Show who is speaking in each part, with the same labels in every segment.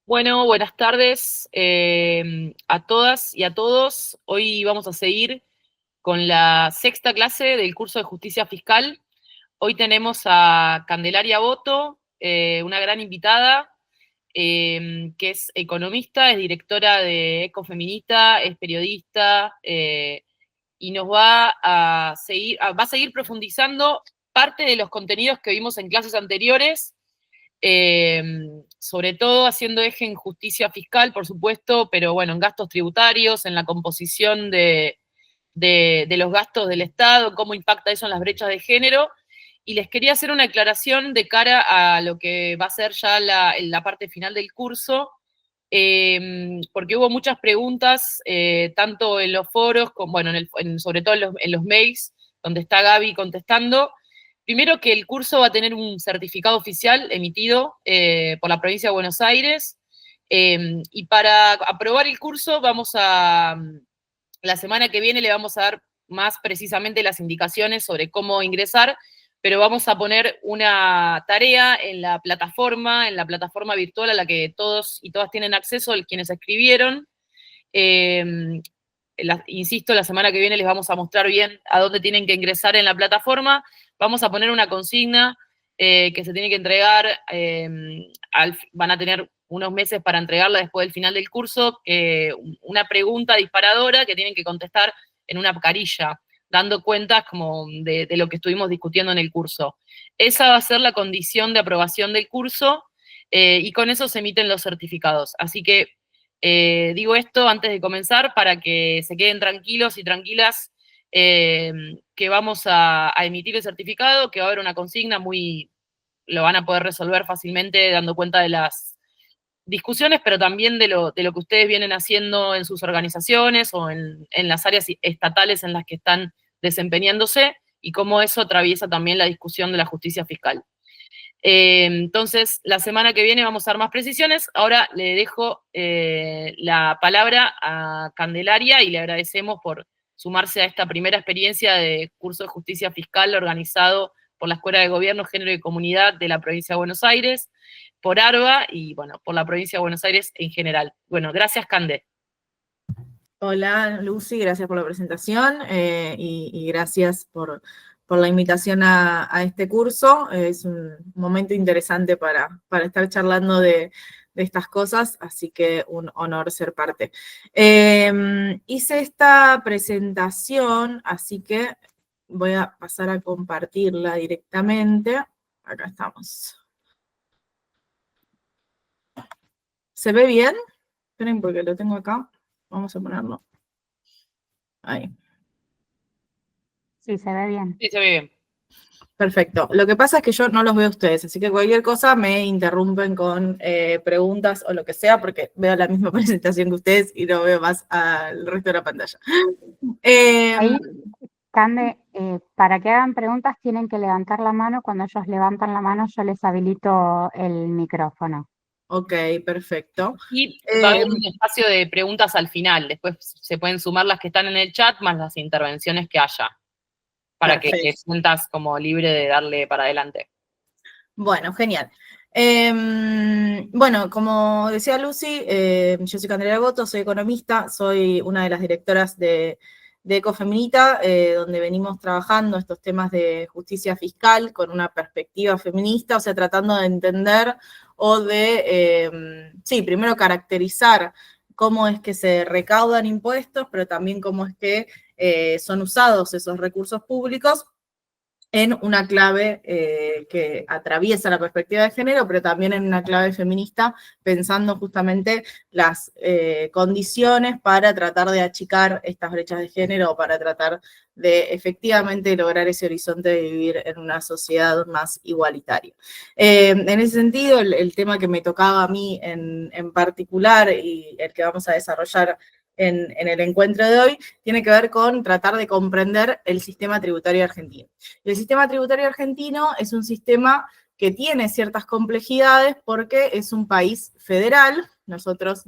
Speaker 1: Bueno, buenas tardes a todas y a todos. Hoy vamos a seguir con la sexta clase del curso de Justicia Fiscal. Hoy tenemos a Candelaria Boto, una gran invitada, que es economista, es directora de Ecofeminita, es periodista, y nos va a seguir profundizando parte de los contenidos que vimos en clases anteriores, sobre todo haciendo eje en justicia fiscal, por supuesto, pero bueno, en gastos tributarios, en la composición de los gastos del Estado, cómo impacta eso en las brechas de género. Y les quería hacer una aclaración de cara a lo que va a ser ya la parte final del curso, porque hubo muchas preguntas, tanto en los foros, como, bueno, sobre todo en los mails, donde está Gaby contestando. Primero, que el curso va a tener un certificado oficial emitido por la provincia de Buenos Aires, y para aprobar el curso la semana que viene le vamos a dar más precisamente las indicaciones sobre cómo ingresar, pero vamos a poner una tarea en la plataforma virtual a la que todos y todas tienen acceso, quienes escribieron. Insisto, la semana que viene les vamos a mostrar bien a dónde tienen que ingresar en la plataforma. Vamos a poner una consigna que se tiene que entregar, van a tener unos meses para entregarla después del final del curso, una pregunta disparadora que tienen que contestar en una carilla, dando cuentas como de lo que estuvimos discutiendo en el curso. Esa va a ser la condición de aprobación del curso, y con eso se emiten los certificados. Así que digo esto antes de comenzar para que se queden tranquilos y tranquilas, que vamos a emitir el certificado, que va a haber una consigna lo van a poder resolver fácilmente dando cuenta de las discusiones, pero también de lo que ustedes vienen haciendo en sus organizaciones o en las áreas estatales en las que están desempeñándose, y cómo eso atraviesa también la discusión de la justicia fiscal. Entonces, la semana que viene vamos a dar más precisiones. Ahora le dejo la palabra a Candelaria y le agradecemos por sumarse a esta primera experiencia de curso de justicia fiscal organizado por la Escuela de Gobierno, Género y Comunidad de la provincia de Buenos Aires, por ARBA y, bueno, por la provincia de Buenos Aires en general. Bueno, gracias, Cande.
Speaker 2: Hola, Lucy, gracias por la presentación y gracias por la invitación a este curso. Es un momento interesante para estar charlando de estas cosas, así que un honor ser parte. Hice esta presentación, así que voy a pasar a compartirla directamente. Acá estamos. ¿Se ve bien? Esperen porque lo tengo acá. Vamos a ponerlo. Ahí.
Speaker 3: Sí, se ve bien.
Speaker 1: Sí, se ve bien.
Speaker 2: Perfecto. Lo que pasa es que yo no los veo a ustedes, así que cualquier cosa me interrumpen con preguntas o lo que sea, porque veo la misma presentación que ustedes y no veo más al resto de la pantalla.
Speaker 3: Ahí, Cande, para que hagan preguntas tienen que levantar la mano. Cuando ellos levantan la mano, yo les habilito el micrófono.
Speaker 2: Ok, perfecto.
Speaker 1: Y va a haber un espacio de preguntas al final. Después se pueden sumar las que están en el chat más las intervenciones que haya, para que te sientas como libre de darle para adelante.
Speaker 2: Bueno, genial. Bueno, como decía Lucy, yo soy Candelaria Boto, soy economista, soy una de las directoras de Ecofeminita, donde venimos trabajando estos temas de justicia fiscal con una perspectiva feminista, o sea, tratando de entender o de, sí, primero caracterizar cómo es que se recaudan impuestos, pero también cómo es que son usados esos recursos públicos en una clave que atraviesa la perspectiva de género, pero también en una clave feminista, pensando justamente las condiciones para tratar de achicar estas brechas de género, o para tratar de efectivamente lograr ese horizonte de vivir en una sociedad más igualitaria. En ese sentido, el tema que me tocaba a mí en particular, y el que vamos a desarrollar en el encuentro de hoy, tiene que ver con tratar de comprender el sistema tributario argentino. El sistema tributario argentino es un sistema que tiene ciertas complejidades porque es un país federal. Nosotras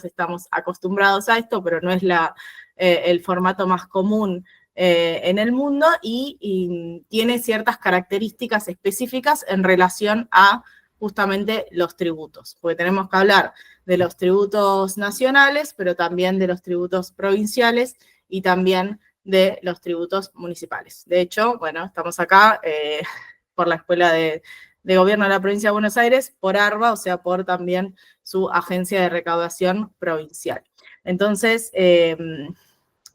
Speaker 2: estamos acostumbrados a esto, pero no es el formato más común en el mundo, y tiene ciertas características específicas en relación a justamente los tributos, porque tenemos que hablar de los tributos nacionales, pero también de los tributos provinciales y también de los tributos municipales. De hecho, bueno, estamos acá por la Escuela de Gobierno de la Provincia de Buenos Aires, por ARBA, o sea, por también su agencia de recaudación provincial. Entonces,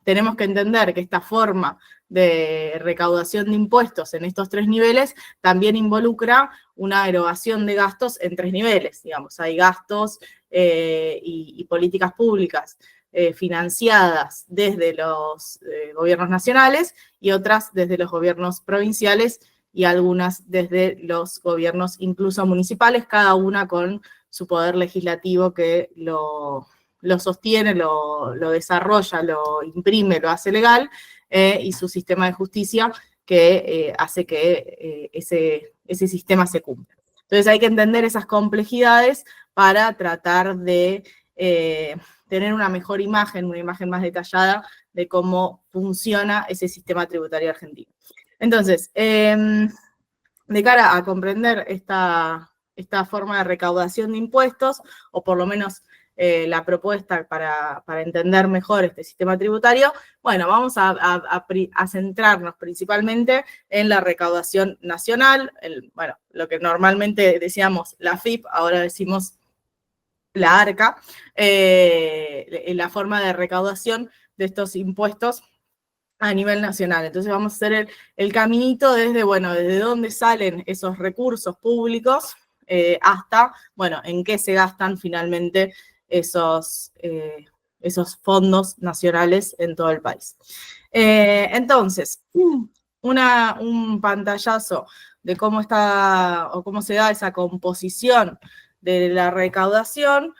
Speaker 2: tenemos que entender que esta forma de recaudación de impuestos en estos 3 niveles también involucra una erogación de gastos en 3 niveles, digamos, hay gastos y políticas públicas financiadas desde los gobiernos nacionales y otras desde los gobiernos provinciales y algunas desde los gobiernos incluso municipales, cada una con su poder legislativo que lo sostiene, lo desarrolla, lo imprime, lo hace legal, y su sistema de justicia que hace que ese sistema se cumpla. Entonces hay que entender esas complejidades para tratar de tener una mejor imagen, una imagen más detallada de cómo funciona ese sistema tributario argentino. Entonces, de cara a comprender esta forma de recaudación de impuestos, o por lo menos la propuesta para entender mejor este sistema tributario, bueno, vamos a centrarnos principalmente en la recaudación nacional, bueno, lo que normalmente decíamos la FIP, ahora decimos la ARCA, la forma de recaudación de estos impuestos a nivel nacional. Entonces vamos a hacer el caminito desde, bueno, desde dónde salen esos recursos públicos hasta, bueno, en qué se gastan finalmente esos fondos nacionales en todo el país. Entonces, un pantallazo de cómo está o cómo se da esa composición de la recaudación,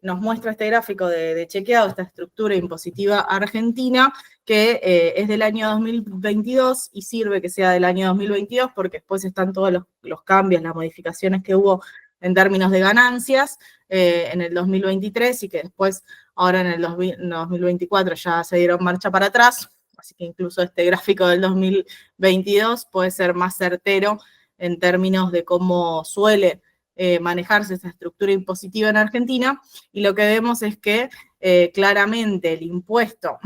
Speaker 2: nos muestra este gráfico de chequeado, esta estructura impositiva argentina, que es del año 2022 y sirve que sea del año 2022 porque después están todos los cambios, las modificaciones que hubo en términos de ganancias en el 2023 y que después, ahora en el 2024 ya se dieron marcha para atrás, así que incluso este gráfico del 2022 puede ser más certero en términos de cómo suele manejarse esa estructura impositiva en Argentina, y lo que vemos es que claramente el impuesto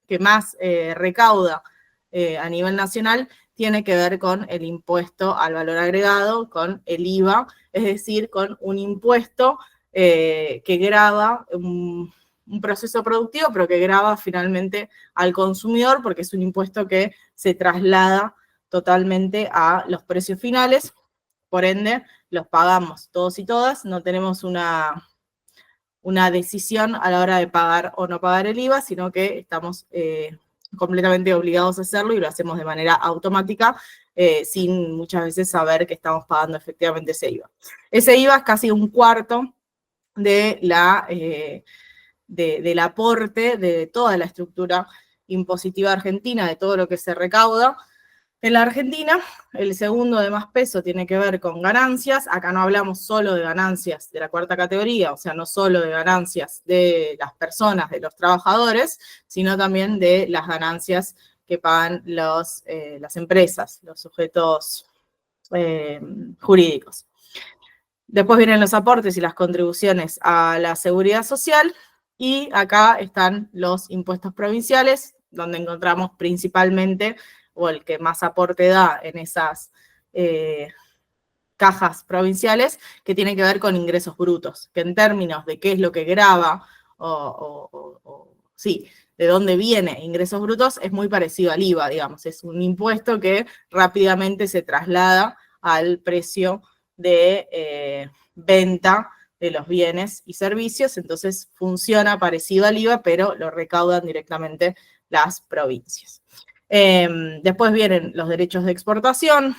Speaker 2: que más recauda a nivel nacional tiene que ver con el impuesto al valor agregado, con el IVA, es decir, con un impuesto que grava un proceso productivo, pero que grava finalmente al consumidor, porque es un impuesto que se traslada totalmente a los precios finales, por ende, los pagamos todos y todas, no tenemos una decisión a la hora de pagar o no pagar el IVA, sino que estamos completamente obligados a hacerlo y lo hacemos de manera automática, sin muchas veces saber que estamos pagando efectivamente ese IVA. Ese IVA es casi un cuarto de del aporte de toda la estructura impositiva argentina, de todo lo que se recauda. En la Argentina, el segundo de más peso tiene que ver con ganancias. Acá no hablamos solo de ganancias de la cuarta categoría, o sea, no solo de ganancias de las personas, de los trabajadores, sino también de las ganancias que pagan las empresas, los sujetos jurídicos. Después vienen los aportes y las contribuciones a la seguridad social, y acá están los impuestos provinciales, donde encontramos principalmente, o el que más aporte da en esas cajas provinciales, que tienen que ver con ingresos brutos, que en términos de qué es lo que grava, sí, de dónde viene ingresos brutos, es muy parecido al IVA, digamos, es un impuesto que rápidamente se traslada al precio de venta de los bienes y servicios, entonces funciona parecido al IVA, pero lo recaudan directamente las provincias. Después vienen los derechos de exportación,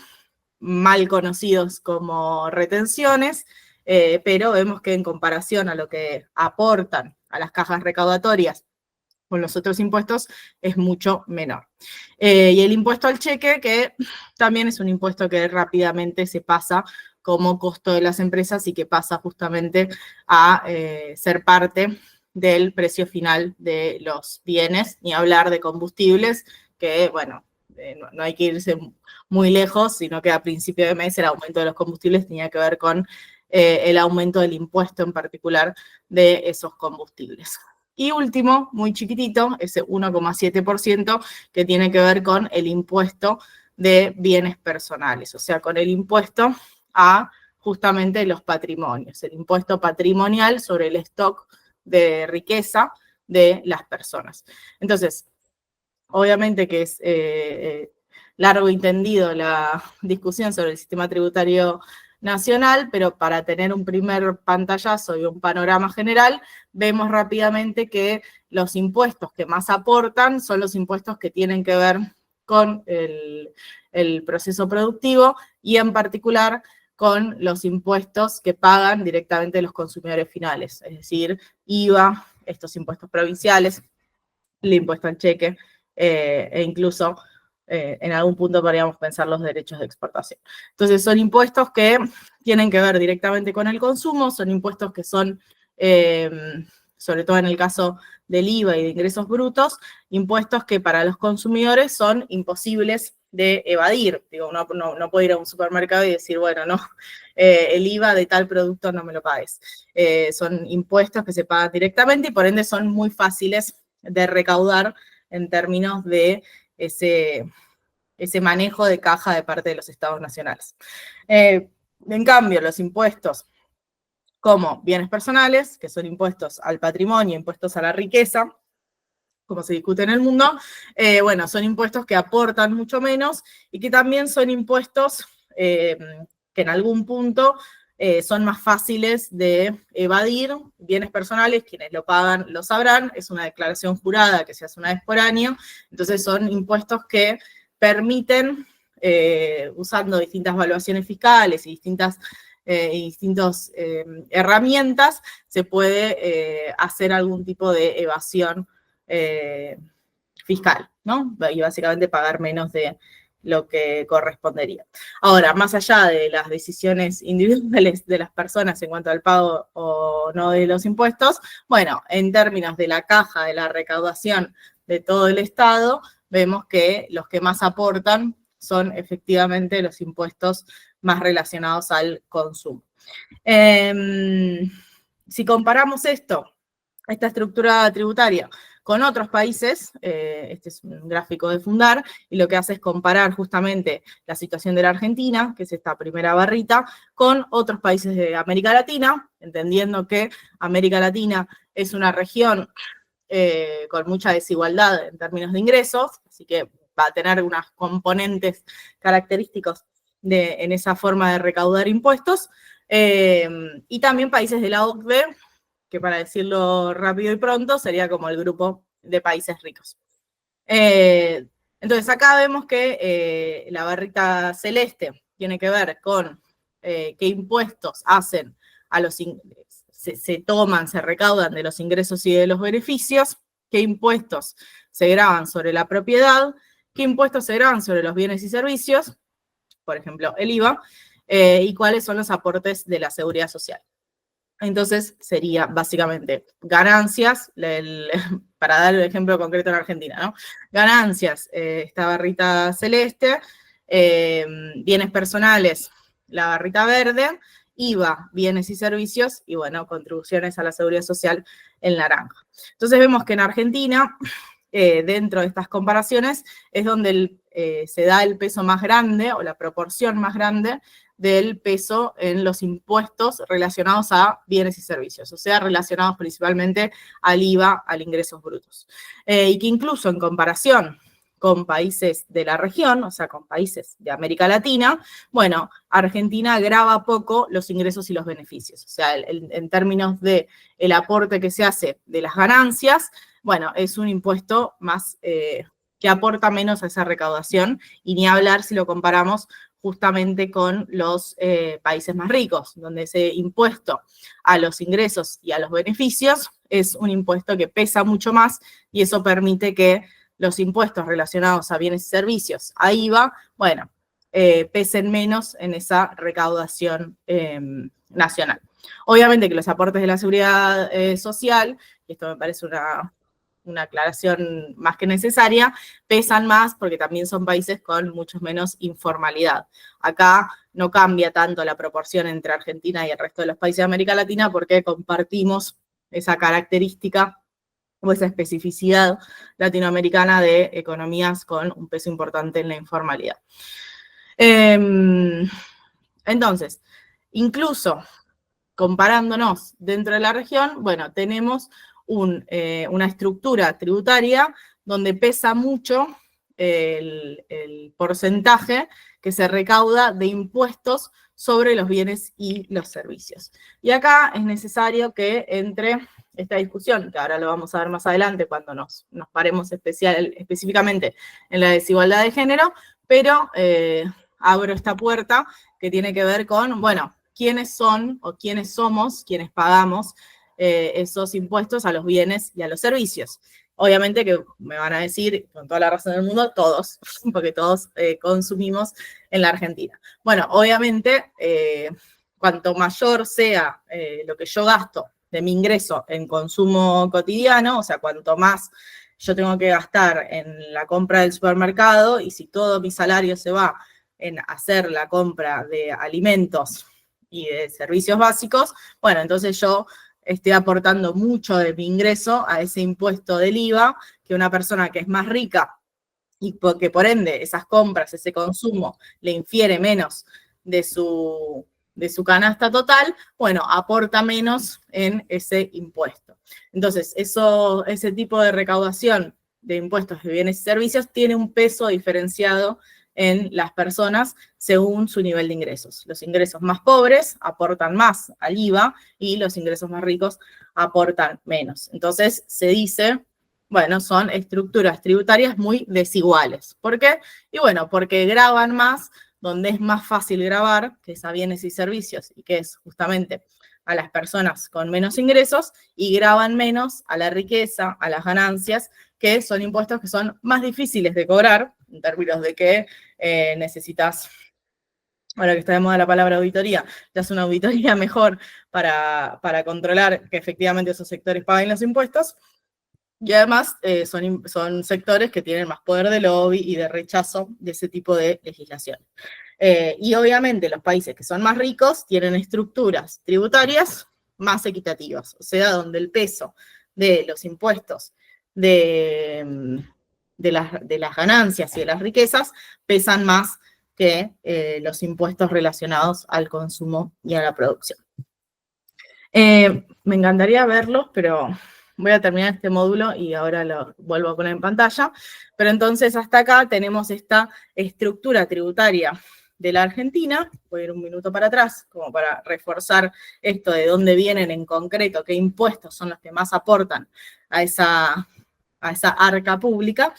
Speaker 2: mal conocidos como retenciones, pero vemos que en comparación a lo que aportan a las cajas recaudatorias con los otros impuestos es mucho menor. Y el impuesto al cheque, que también es un impuesto que rápidamente se pasa como costo de las empresas y que pasa justamente a ser parte del precio final de los bienes, ni hablar de combustibles, que, bueno, no hay que irse muy lejos, sino que a principio de mes el aumento de los combustibles tenía que ver con el aumento del impuesto en particular de esos combustibles. Y último, muy chiquitito, ese 1,7% que tiene que ver con el impuesto de bienes personales, o sea, con el impuesto a justamente los patrimonios, el impuesto patrimonial sobre el stock de riqueza de las personas. Entonces, obviamente que es largo y tendido la discusión sobre el sistema tributario nacional, pero para tener un primer pantallazo y un panorama general, vemos rápidamente que los impuestos que más aportan son los impuestos que tienen que ver con el proceso productivo y en particular con los impuestos que pagan directamente los consumidores finales, es decir, IVA, estos impuestos provinciales, el impuesto al cheque, e incluso en algún punto podríamos pensar los derechos de exportación. Entonces son impuestos que tienen que ver directamente con el consumo, son impuestos que son, sobre todo en el caso del IVA y de ingresos brutos, impuestos que para los consumidores son imposibles de evadir. Digo, no puedo ir a un supermercado y decir, bueno, no, el IVA de tal producto no me lo pagues. Son impuestos que se pagan directamente y por ende son muy fáciles de recaudar en términos de ese manejo de caja de parte de los estados nacionales. En cambio, los impuestos como bienes personales, que son impuestos al patrimonio, impuestos a la riqueza, como se discute en el mundo, bueno, son impuestos que aportan mucho menos y que también son impuestos que en algún punto son más fáciles de evadir. Bienes personales, quienes lo pagan lo sabrán, es una declaración jurada que se hace una vez por año, entonces son impuestos que permiten, usando distintas evaluaciones fiscales y distintas herramientas, se puede hacer algún tipo de evasión fiscal, ¿no? Y básicamente pagar menos de lo que correspondería. Ahora, más allá de las decisiones individuales de las personas en cuanto al pago o no de los impuestos, bueno, en términos de la caja de la recaudación de todo el Estado, vemos que los que más aportan son efectivamente los impuestos más relacionados al consumo. Si comparamos esta estructura tributaria con otros países, este es un gráfico de Fundar, y lo que hace es comparar justamente la situación de la Argentina, que es esta primera barrita, con otros países de América Latina, entendiendo que América Latina es una región con mucha desigualdad en términos de ingresos, así que va a tener unas componentes característicos en esa forma de recaudar impuestos, y también países de la OCDE, que para decirlo rápido y pronto, sería como el grupo de países ricos. Entonces acá vemos que la barrita celeste tiene que ver con qué impuestos hacen a los se recaudan de los ingresos y de los beneficios, qué impuestos se graban sobre la propiedad, qué impuestos se graban sobre los bienes y servicios, por ejemplo, el IVA, y cuáles son los aportes de la seguridad social. Entonces, sería básicamente ganancias, para dar el ejemplo concreto en Argentina, ¿no? Ganancias, esta barrita celeste, bienes personales, la barrita verde, IVA, bienes y servicios, y bueno, contribuciones a la seguridad social en naranja. Entonces vemos que en Argentina, dentro de estas comparaciones, es donde se da el peso más grande, o la proporción más grande, del peso en los impuestos relacionados a bienes y servicios, o sea, relacionados principalmente al IVA, al ingresos brutos. Y que incluso en comparación con países de la región, o sea, con países de América Latina, bueno, Argentina grava poco los ingresos y los beneficios. O sea, en términos de el aporte que se hace de las ganancias, bueno, es un impuesto más que aporta menos a esa recaudación, y ni hablar si lo comparamos justamente con los países más ricos, donde ese impuesto a los ingresos y a los beneficios es un impuesto que pesa mucho más, y eso permite que los impuestos relacionados a bienes y servicios, a IVA, bueno, pesen menos en esa recaudación nacional. Obviamente que los aportes de la seguridad social, y esto me parece una aclaración más que necesaria, pesan más porque también son países con mucho menos informalidad. Acá no cambia tanto la proporción entre Argentina y el resto de los países de América Latina porque compartimos esa característica o esa especificidad latinoamericana de economías con un peso importante en la informalidad. Entonces, incluso comparándonos dentro de la región, bueno, tenemos una estructura tributaria donde pesa mucho el porcentaje que se recauda de impuestos sobre los bienes y los servicios. Y acá es necesario que entre esta discusión, que ahora lo vamos a ver más adelante cuando nos paremos específicamente en la desigualdad de género, pero abro esta puerta que tiene que ver con, bueno, quiénes son o quiénes somos quienes pagamos esos impuestos a los bienes y a los servicios. Obviamente que me van a decir, con toda la razón del mundo, todos, porque todos consumimos en la Argentina. Bueno, obviamente, cuanto mayor sea lo que yo gasto de mi ingreso en consumo cotidiano, o sea, cuanto más yo tengo que gastar en la compra del supermercado, y si todo mi salario se va en hacer la compra de alimentos y de servicios básicos, bueno, entonces yo estoy aportando mucho de mi ingreso a ese impuesto del IVA, que una persona que es más rica y que por ende esas compras, ese consumo, le infiere menos de su canasta total, bueno, aporta menos en ese impuesto. Entonces, ese tipo de recaudación de impuestos de bienes y servicios tiene un peso diferenciado en las personas según su nivel de ingresos. Los ingresos más pobres aportan más al IVA y los ingresos más ricos aportan menos. Entonces, se dice, bueno, son estructuras tributarias muy desiguales. ¿Por qué? Y bueno, porque gravan más donde es más fácil gravar, que es a bienes y servicios, y que es justamente a las personas con menos ingresos, y graban menos a la riqueza, a las ganancias, que son impuestos que son más difíciles de cobrar, en términos de que necesitas, ahora que está de moda la palabra auditoría, te hace una auditoría mejor para controlar que efectivamente esos sectores paguen los impuestos, y además son sectores que tienen más poder de lobby y de rechazo de ese tipo de legislación. Y obviamente los países que son más ricos tienen estructuras tributarias más equitativas, o sea, donde el peso de los impuestos de las ganancias y de las riquezas pesan más que los impuestos relacionados al consumo y a la producción. Me encantaría verlos, pero voy a terminar este módulo y ahora lo vuelvo a poner en pantalla. Pero entonces hasta acá tenemos esta estructura tributaria de la Argentina. Voy a ir un minuto para atrás, como para reforzar esto de dónde vienen en concreto, qué impuestos son los que más aportan a esa arca pública,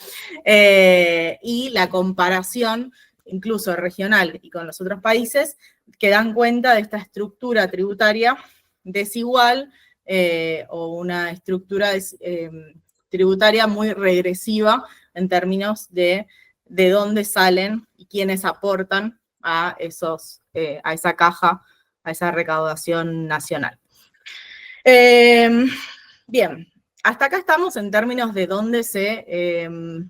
Speaker 2: y la comparación, incluso regional y con los otros países, que dan cuenta de esta estructura tributaria desigual, o una estructura tributaria muy regresiva en términos de dónde salen y quiénes aportan a esa caja, a esa recaudación nacional. Bien, hasta acá estamos en términos de dónde se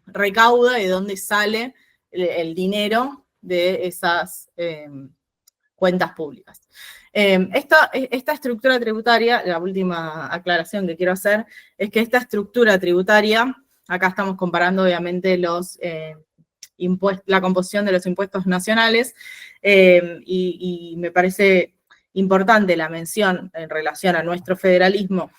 Speaker 2: recauda y de dónde sale el dinero de esas cuentas públicas. Esta estructura tributaria, la última aclaración que quiero hacer, es que esta estructura tributaria, acá estamos comparando obviamente la composición de los impuestos nacionales, y me parece importante la mención en relación a nuestro federalismo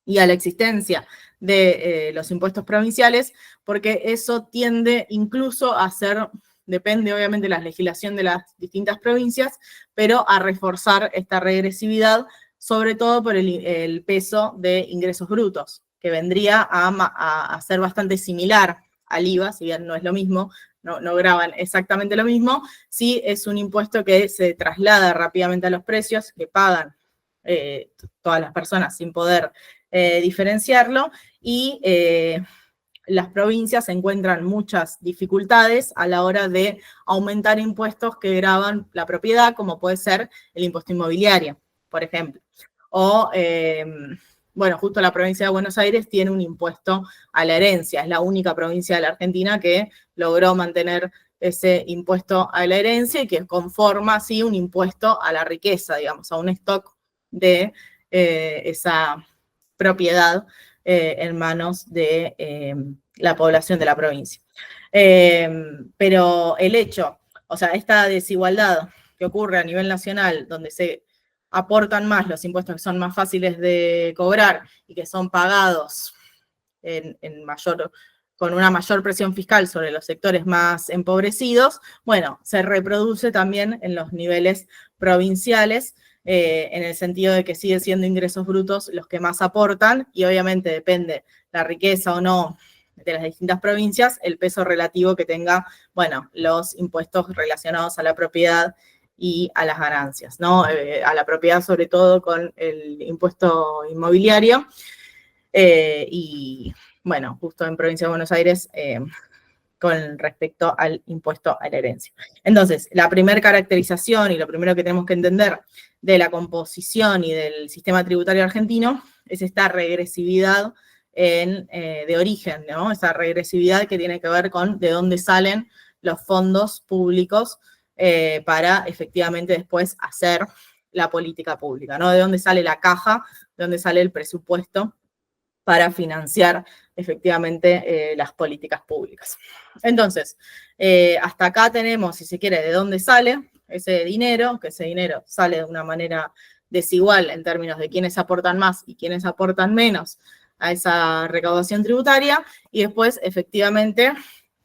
Speaker 2: y a la existencia de los impuestos provinciales, porque eso tiende incluso a ser, depende obviamente de la legislación de las distintas provincias, pero a reforzar esta regresividad, sobre todo por el peso de ingresos brutos, que vendría a ser bastante similar al IVA, si bien no es lo mismo, no graban exactamente lo mismo, sí es un impuesto que se traslada rápidamente a los precios, que pagan todas las personas sin poder diferenciarlo, y las provincias encuentran muchas dificultades a la hora de aumentar impuestos que gravan la propiedad, como puede ser el impuesto inmobiliario, por ejemplo, o bueno, justo la provincia de Buenos Aires tiene un impuesto a la herencia, es la única provincia de la Argentina que logró mantener ese impuesto a la herencia y que conforma así un impuesto a la riqueza, digamos, a un stock de esa propiedad en manos de la población de la provincia. Pero el hecho, o sea, esta desigualdad que ocurre a nivel nacional, donde se aportan más los impuestos que son más fáciles de cobrar y que son pagados con una mayor presión fiscal sobre los sectores más empobrecidos, bueno, se reproduce también en los niveles provinciales, en el sentido de que sigue siendo ingresos brutos los que más aportan, y obviamente depende la riqueza o no de las distintas provincias, el peso relativo que tenga, bueno, los impuestos relacionados a la propiedad y a las ganancias, ¿no? A la propiedad sobre todo con el impuesto inmobiliario, y bueno, justo en Provincia de Buenos Aires, con respecto al impuesto a la herencia. Entonces, la primera caracterización y lo primero que tenemos que entender de la composición y del sistema tributario argentino es esta regresividad de origen, ¿no? Esa regresividad que tiene que ver con de dónde salen los fondos públicos para efectivamente después hacer la política pública, ¿no? De dónde sale la caja, de dónde sale el presupuesto para financiar efectivamente las políticas públicas. Entonces, hasta acá tenemos, si se quiere, de dónde sale ese dinero, que ese dinero sale de una manera desigual en términos de quiénes aportan más y quiénes aportan menos a esa recaudación tributaria, y después efectivamente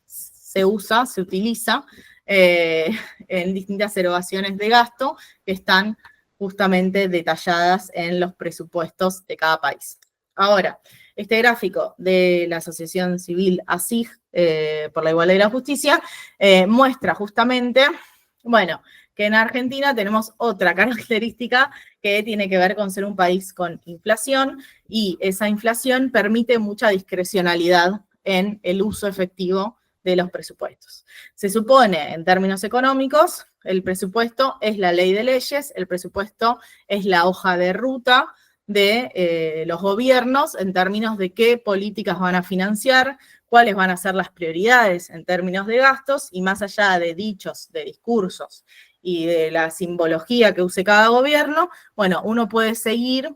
Speaker 2: se utiliza en distintas erogaciones de gasto que están justamente detalladas en los presupuestos de cada país. Ahora, este gráfico de la Asociación Civil ASIG por la Igualdad y la Justicia muestra justamente, bueno, que en Argentina tenemos otra característica que tiene que ver con ser un país con inflación, y esa inflación permite mucha discrecionalidad en el uso efectivo de los presupuestos. Se supone, en términos económicos, el presupuesto es la ley de leyes, el presupuesto es la hoja de ruta de los gobiernos en términos de qué políticas van a financiar, cuáles van a ser las prioridades en términos de gastos, y más allá de dichos, de discursos y de la simbología que use cada gobierno, bueno, uno puede seguir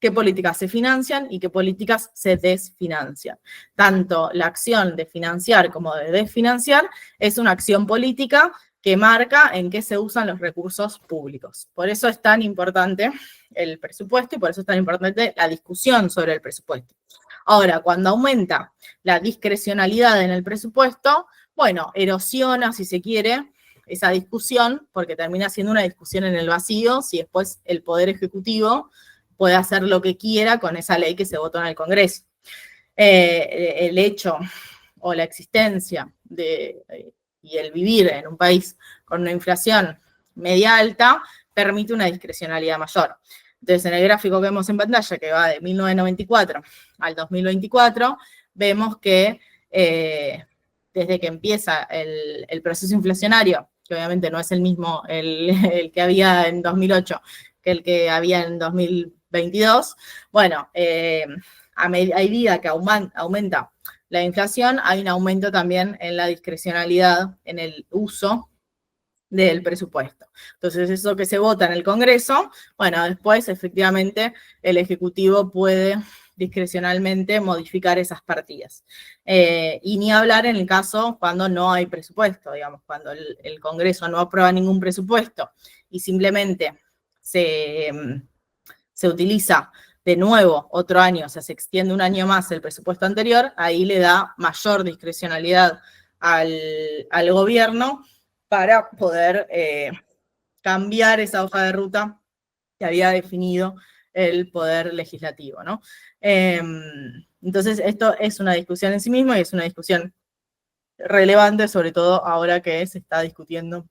Speaker 2: qué políticas se financian y qué políticas se desfinancian. Tanto la acción de financiar como de desfinanciar es una acción política que marca en qué se usan los recursos públicos. Por eso es tan importante el presupuesto y por eso es tan importante la discusión sobre el presupuesto. Ahora, cuando aumenta la discrecionalidad en el presupuesto, bueno, erosiona, si se quiere, esa discusión, porque termina siendo una discusión en el vacío, si después el Poder Ejecutivo puede hacer lo que quiera con esa ley que se votó en el Congreso. El hecho o la existencia y el vivir en un país con una inflación media alta permite una discrecionalidad mayor. Entonces, en el gráfico que vemos en pantalla, que va de 1994 al 2024, vemos que desde que empieza el proceso inflacionario, que obviamente no es el mismo el que había en 2008 que el que había en 2022, bueno, a medida que aumenta la inflación, hay un aumento también en la discrecionalidad, en el uso del presupuesto. Entonces, eso que se vota en el Congreso, bueno, después efectivamente el Ejecutivo puede discrecionalmente modificar esas partidas. Y ni hablar en el caso cuando no hay presupuesto, digamos, cuando el Congreso no aprueba ningún presupuesto y simplemente se utiliza de nuevo otro año, o sea, se extiende un año más el presupuesto anterior, ahí le da mayor discrecionalidad al gobierno para poder cambiar esa hoja de ruta que había definido el Poder Legislativo, ¿no? Entonces, esto es una discusión en sí misma y es una discusión relevante, sobre todo ahora que se está discutiendo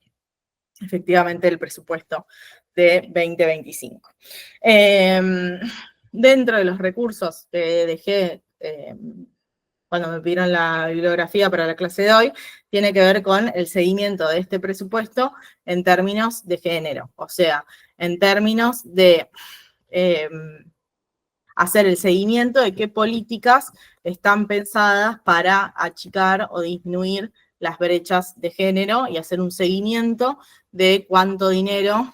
Speaker 2: efectivamente el presupuesto de 2025. Dentro de los recursos que dejé cuando me pidieron la bibliografía para la clase de hoy, tiene que ver con el seguimiento de este presupuesto en términos de género, o sea, en términos de hacer el seguimiento de qué políticas están pensadas para achicar o disminuir las brechas de género y hacer un seguimiento de cuánto dinero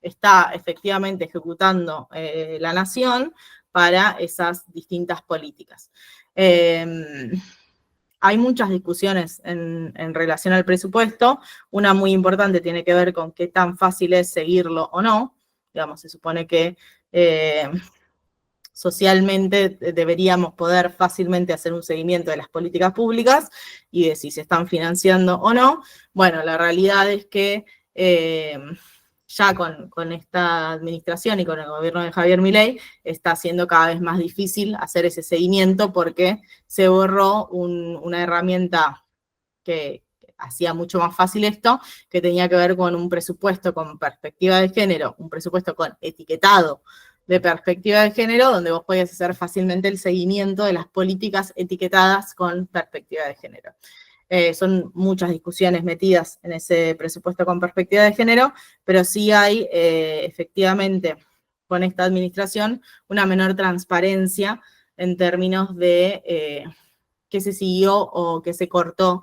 Speaker 2: está efectivamente ejecutando la nación para esas distintas políticas. Hay muchas discusiones en relación al presupuesto. Una muy importante tiene que ver con qué tan fácil es seguirlo o no. Digamos, se supone que socialmente deberíamos poder fácilmente hacer un seguimiento de las políticas públicas y de si se están financiando o no. Bueno, la realidad es que ya con esta administración y con el gobierno de Javier Milei está siendo cada vez más difícil hacer ese seguimiento porque se borró una herramienta que hacía mucho más fácil esto, que tenía que ver con un presupuesto con perspectiva de género, un presupuesto con etiquetado de perspectiva de género, donde vos podías hacer fácilmente el seguimiento de las políticas etiquetadas con perspectiva de género. Son muchas discusiones metidas en ese presupuesto con perspectiva de género, pero sí hay efectivamente con esta administración una menor transparencia en términos de qué se siguió o qué se cortó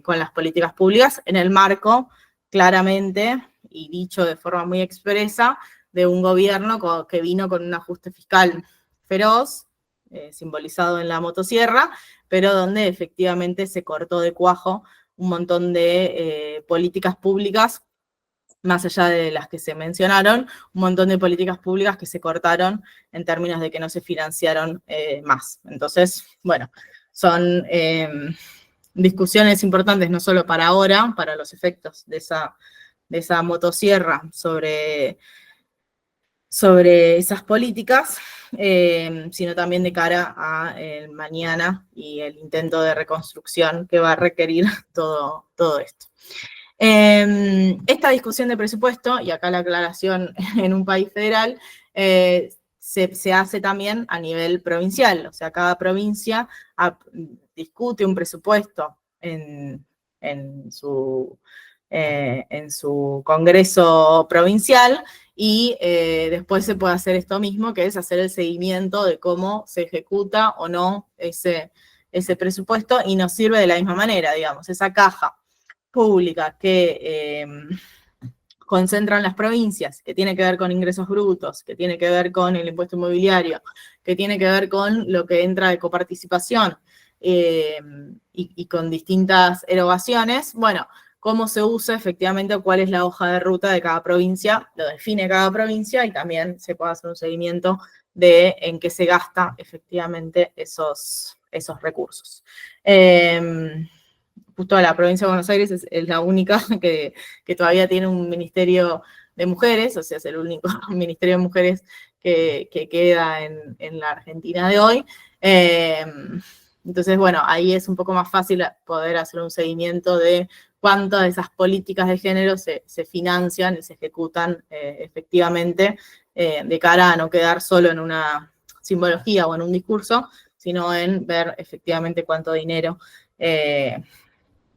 Speaker 2: con las políticas públicas en el marco, claramente, y dicho de forma muy expresa, de un gobierno que vino con un ajuste fiscal feroz, simbolizado en la motosierra, pero donde efectivamente se cortó de cuajo un montón de políticas públicas, más allá de las que se mencionaron, un montón de políticas públicas que se cortaron en términos de que no se financiaron más. Entonces, bueno, son discusiones importantes no solo para ahora, para los efectos de esa motosierra sobre esas políticas, sino también de cara a el mañana y el intento de reconstrucción que va a requerir todo esto. Esta discusión de presupuesto, y acá la aclaración en un país federal, se hace también a nivel provincial, o sea, cada provincia discute un presupuesto en su congreso provincial, y después se puede hacer esto mismo, que es hacer el seguimiento de cómo se ejecuta o no ese presupuesto, y nos sirve de la misma manera, digamos, esa caja pública que concentran las provincias, que tiene que ver con ingresos brutos, que tiene que ver con el impuesto inmobiliario, que tiene que ver con lo que entra de coparticipación y con distintas erogaciones. Bueno, cómo se usa efectivamente, cuál es la hoja de ruta de cada provincia, lo define cada provincia, y también se puede hacer un seguimiento de en qué se gasta efectivamente esos recursos. Justo la provincia de Buenos Aires es la única que todavía tiene un ministerio de mujeres, o sea, es el único ministerio de mujeres que queda en la Argentina de hoy. Entonces, bueno, ahí es un poco más fácil poder hacer un seguimiento de cuántas de esas políticas de género se financian y se ejecutan efectivamente de cara a no quedar solo en una simbología o en un discurso, sino en ver efectivamente cuánto dinero,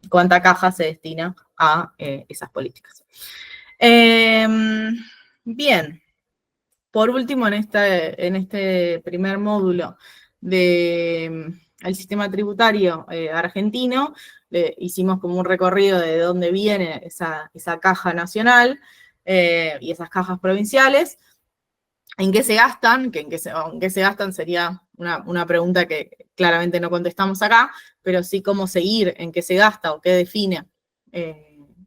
Speaker 2: cuánta caja se destina a esas políticas. Bien, por último, en este primer módulo del sistema tributario argentino, hicimos como un recorrido de dónde viene esa caja nacional y esas cajas provinciales, en qué se gastan, que en qué se gastan sería una pregunta que claramente no contestamos acá, pero sí cómo seguir en qué se gasta o qué define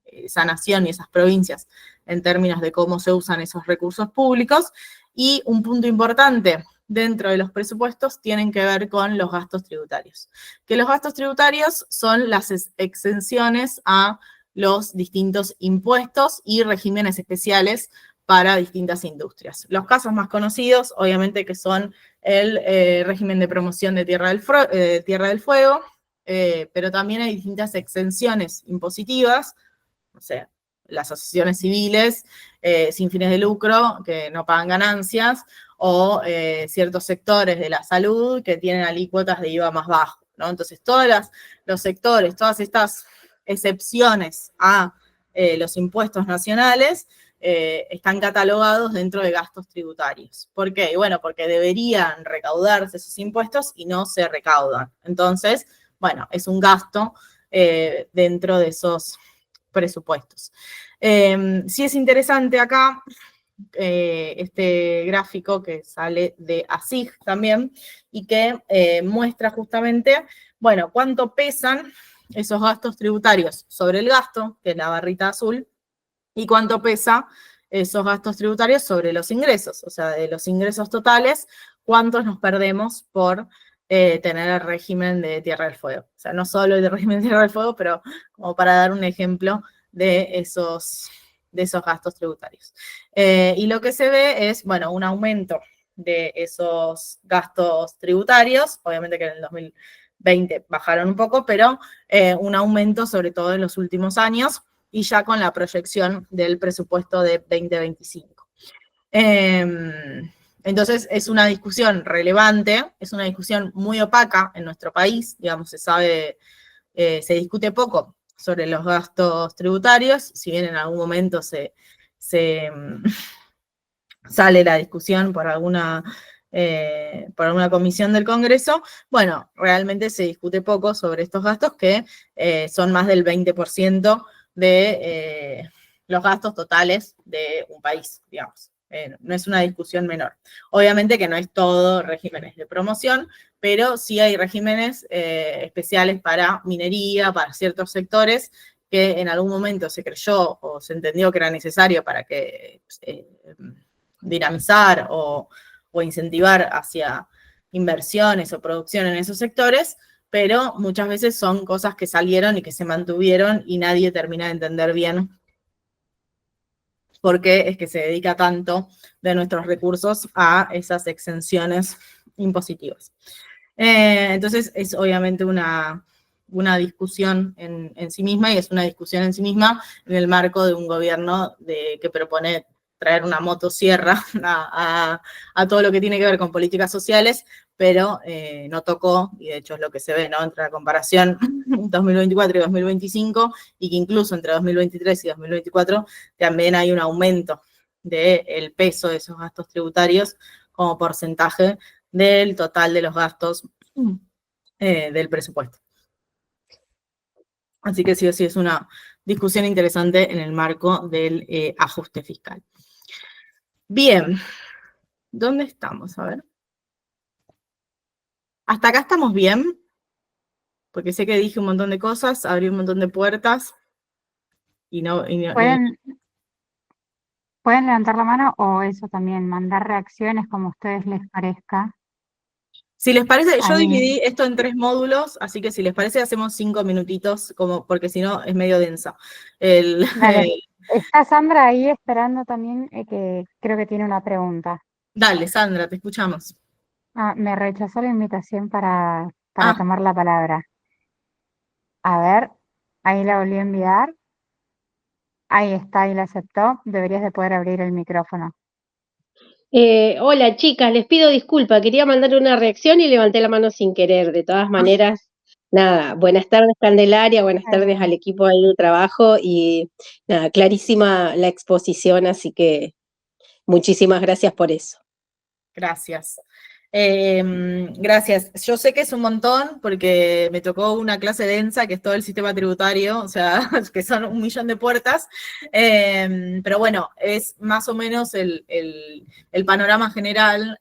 Speaker 2: esa nación y esas provincias en términos de cómo se usan esos recursos públicos. Y un punto importante dentro de los presupuestos tienen que ver con los gastos tributarios. Que los gastos tributarios son las exenciones a los distintos impuestos y regímenes especiales para distintas industrias. Los casos más conocidos, obviamente, que son el régimen de promoción de Tierra del Fuego, pero también hay distintas exenciones impositivas, o sea, las asociaciones civiles sin fines de lucro que no pagan ganancias, o ciertos sectores de la salud que tienen alícuotas de IVA más bajo, ¿no? Entonces, todos los sectores, todas estas excepciones a los impuestos nacionales están catalogados dentro de gastos tributarios. ¿Por qué? Bueno, porque deberían recaudarse esos impuestos y no se recaudan. Entonces, bueno, es un gasto dentro de esos presupuestos. Sí es interesante acá este gráfico que sale de ASIG también y que muestra justamente, bueno, cuánto pesan esos gastos tributarios sobre el gasto, que es la barrita azul, y cuánto pesa esos gastos tributarios sobre los ingresos, o sea, de los ingresos totales, cuántos nos perdemos por tener el régimen de Tierra del Fuego. O sea, no solo el régimen de Tierra del Fuego, pero como para dar un ejemplo de esos gastos tributarios. Y lo que se ve es, bueno, un aumento de esos gastos tributarios, obviamente que en el 2020 bajaron un poco, pero un aumento sobre todo en los últimos años, y ya con la proyección del presupuesto de 2025. Entonces, es una discusión relevante, es una discusión muy opaca en nuestro país, digamos, se sabe, se discute poco sobre los gastos tributarios, si bien en algún momento sale la discusión por alguna comisión del Congreso, bueno, realmente se discute poco sobre estos gastos que son más del 20% de los gastos totales de un país, digamos. No es una discusión menor. Obviamente que no es todo regímenes de promoción, pero sí hay regímenes especiales para minería, para ciertos sectores que en algún momento se creyó o se entendió que era necesario para que dinamizar o incentivar hacia inversiones o producción en esos sectores, pero muchas veces son cosas que salieron y que se mantuvieron y nadie termina de entender bien por qué es que se dedica tanto de nuestros recursos a esas exenciones impositivas. Entonces es obviamente una discusión en sí misma, y es una discusión en sí misma en el marco de un gobierno que propone traer una motosierra a todo lo que tiene que ver con políticas sociales, pero no tocó, y de hecho es lo que se ve, ¿no?, entre la comparación 2024 y 2025, y que incluso entre 2023 y 2024 también hay un aumento del peso de esos gastos tributarios como porcentaje del total de los gastos del presupuesto. Así que sí o sí es una discusión interesante en el marco del ajuste fiscal. Bien, ¿dónde estamos? A ver. ¿Hasta acá estamos bien? Porque sé que dije un montón de cosas, abrí un montón de puertas y no...
Speaker 3: ¿Pueden levantar la mano o eso también, mandar reacciones como a ustedes les parezca?
Speaker 2: Si les parece, yo
Speaker 3: Ahí.
Speaker 2: dividí esto en 3 módulos, así que si les parece hacemos 5 minutitos, porque si no es medio densa.
Speaker 3: Dale. Está Sandra ahí esperando también, que creo que tiene una pregunta.
Speaker 2: Dale, Sandra, te escuchamos.
Speaker 3: Me rechazó la invitación para
Speaker 2: Ah.
Speaker 3: tomar la palabra. A ver, ahí la volví a enviar. Ahí está, ahí la aceptó. Deberías de poder abrir el micrófono.
Speaker 4: Hola chicas, les pido disculpa, quería mandar una reacción y levanté la mano sin querer. De todas maneras, nada, buenas tardes Candelaria, buenas tardes al equipo ahí de trabajo y nada, clarísima la exposición, así que muchísimas gracias por eso.
Speaker 2: Gracias. Gracias. Yo sé que es un montón porque me tocó una clase densa que es todo el sistema tributario, o sea, que son 1 millón de puertas, pero bueno, es más o menos el panorama general,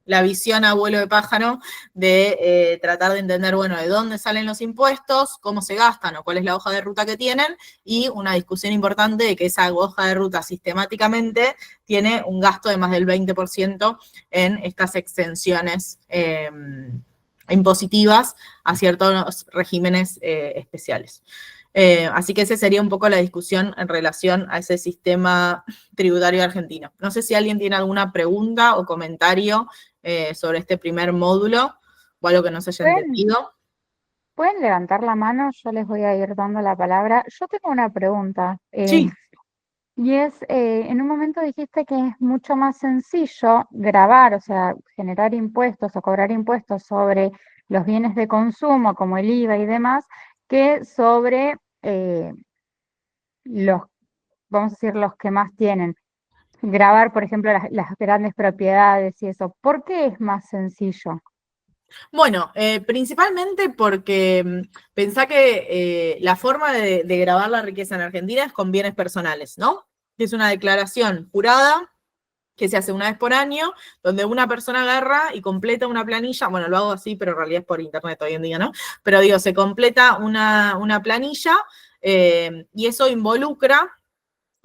Speaker 2: la visión a vuelo de pájaro de tratar de entender, bueno, de dónde salen los impuestos, cómo se gastan o cuál es la hoja de ruta que tienen, y una discusión importante de que esa hoja de ruta sistemáticamente tiene un gasto de más del 20% en estas exenciones impositivas a ciertos regímenes especiales. Así que esa sería un poco la discusión en relación a ese sistema tributario argentino. No sé si alguien tiene alguna pregunta o comentario sobre este primer módulo o algo que no se haya entendido.
Speaker 3: ¿Pueden levantar la mano? Yo les voy a ir dando la palabra. Yo tengo una pregunta.
Speaker 2: Sí.
Speaker 3: Y es, en un momento dijiste que es mucho más sencillo grabar, o sea, generar impuestos o cobrar impuestos sobre los bienes de consumo, como el IVA y demás, que sobre los vamos a decir, los que más tienen. Grabar, por ejemplo, las grandes propiedades y eso. ¿Por qué es más sencillo?
Speaker 2: Bueno, principalmente porque pensá que la forma de grabar la riqueza en Argentina es con bienes personales, ¿no? Es una declaración jurada que se hace una vez por año, donde una persona agarra y completa una planilla, bueno, lo hago así, pero en realidad es por internet hoy en día, ¿no? Pero digo, se completa una planilla y eso involucra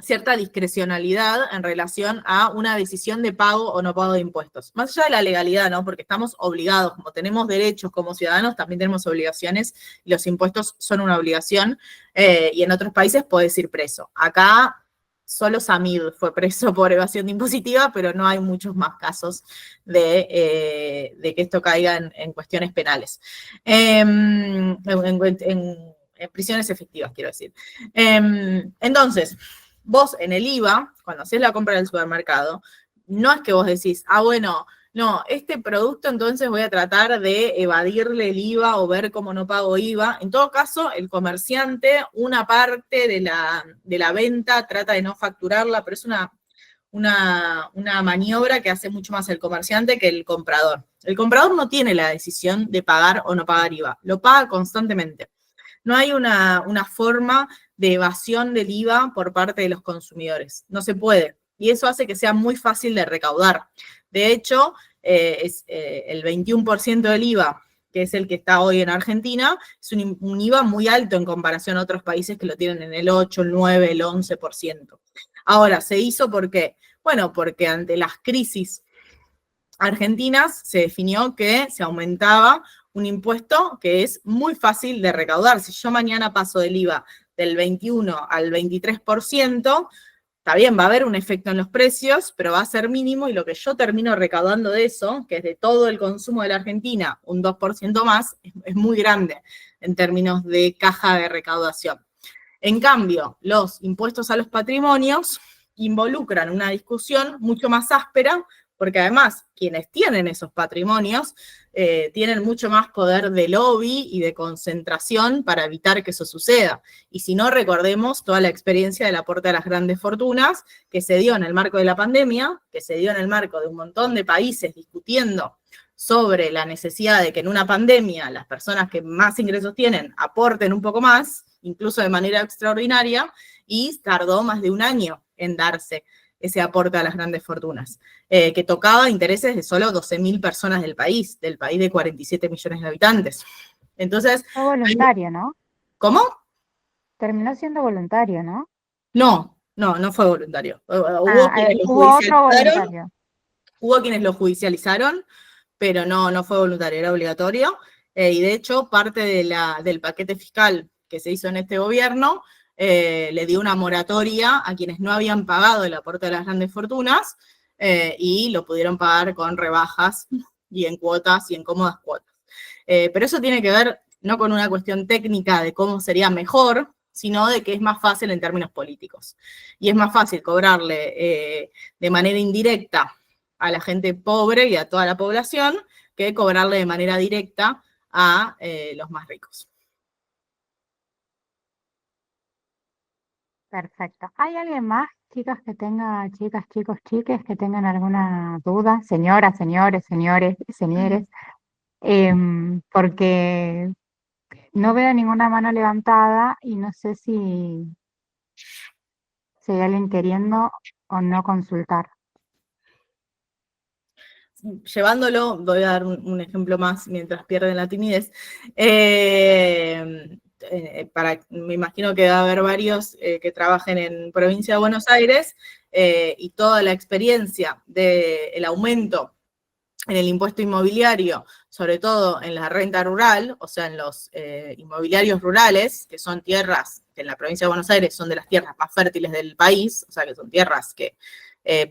Speaker 2: cierta discrecionalidad en relación a una decisión de pago o no pago de impuestos. Más allá de la legalidad, ¿no? Porque estamos obligados, como tenemos derechos como ciudadanos, también tenemos obligaciones, y los impuestos son una obligación, y en otros países puedes ir preso. Acá solo Samid fue preso por evasión de impositiva, pero no hay muchos más casos de que esto caiga en cuestiones penales. En prisiones efectivas, quiero decir. Entonces, vos en el IVA, cuando haces la compra del supermercado, no es que vos decís, bueno, no, este producto entonces voy a tratar de evadirle el IVA o ver cómo no pago IVA. En todo caso, el comerciante, una parte de la venta trata de no facturarla, pero es una maniobra que hace mucho más el comerciante que el comprador. El comprador no tiene la decisión de pagar o no pagar IVA, lo paga constantemente. No hay una forma de evasión del IVA por parte de los consumidores. No se puede. Y eso hace que sea muy fácil de recaudar. De hecho, el 21% del IVA, que es el que está hoy en Argentina, es un IVA muy alto en comparación a otros países que lo tienen en el 8, el 9, el 11%. Ahora, ¿se hizo por qué? Bueno, porque ante las crisis argentinas se definió que se aumentaba un impuesto que es muy fácil de recaudar. Si yo mañana paso del IVA del 21 al 23%, está bien, va a haber un efecto en los precios, pero va a ser mínimo y lo que yo termino recaudando de eso, que es de todo el consumo de la Argentina, un 2% más, es muy grande en términos de caja de recaudación. En cambio, los impuestos a los patrimonios involucran una discusión mucho más áspera, porque además quienes tienen esos patrimonios tienen mucho más poder de lobby y de concentración para evitar que eso suceda. Y si no, recordemos toda la experiencia del aporte a las grandes fortunas que se dio en el marco de la pandemia, que se dio en el marco de un montón de países discutiendo sobre la necesidad de que en una pandemia las personas que más ingresos tienen aporten un poco más, incluso de manera extraordinaria, y tardó más de un año en darse ese aporte a las grandes fortunas, que tocaba intereses de solo 12.000 personas del país de 47 millones de habitantes. Entonces,
Speaker 3: Fue voluntario, ¿no?
Speaker 2: ¿cómo?
Speaker 3: Terminó siendo voluntario, ¿no?
Speaker 2: No fue voluntario. Hubo quienes lo
Speaker 3: Hubo otro
Speaker 2: judicializaron,
Speaker 3: voluntario.
Speaker 2: pero no fue voluntario, era obligatorio. Y de hecho, parte del paquete fiscal que se hizo en este gobierno le dio una moratoria a quienes no habían pagado el aporte de las grandes fortunas y lo pudieron pagar con rebajas y en cuotas y en cómodas cuotas. Pero eso tiene que ver no con una cuestión técnica de cómo sería mejor, sino de que es más fácil en términos políticos. Y es más fácil cobrarle de manera indirecta a la gente pobre y a toda la población que cobrarle de manera directa a los más ricos.
Speaker 3: Perfecto. ¿Hay alguien más, chicas, chicas, chicos, chiques, que tengan alguna duda? Señoras, señores, señores, porque no veo ninguna mano levantada y no sé si hay alguien queriendo o no consultar.
Speaker 2: Llevándolo, voy a dar un ejemplo más mientras pierden la timidez. Me imagino que va a haber varios que trabajen en provincia de Buenos Aires y toda la experiencia del aumento en el impuesto inmobiliario, sobre todo en la renta rural, o sea, en los inmobiliarios rurales, que son tierras que en la provincia de Buenos Aires son de las tierras más fértiles del país, o sea, que son tierras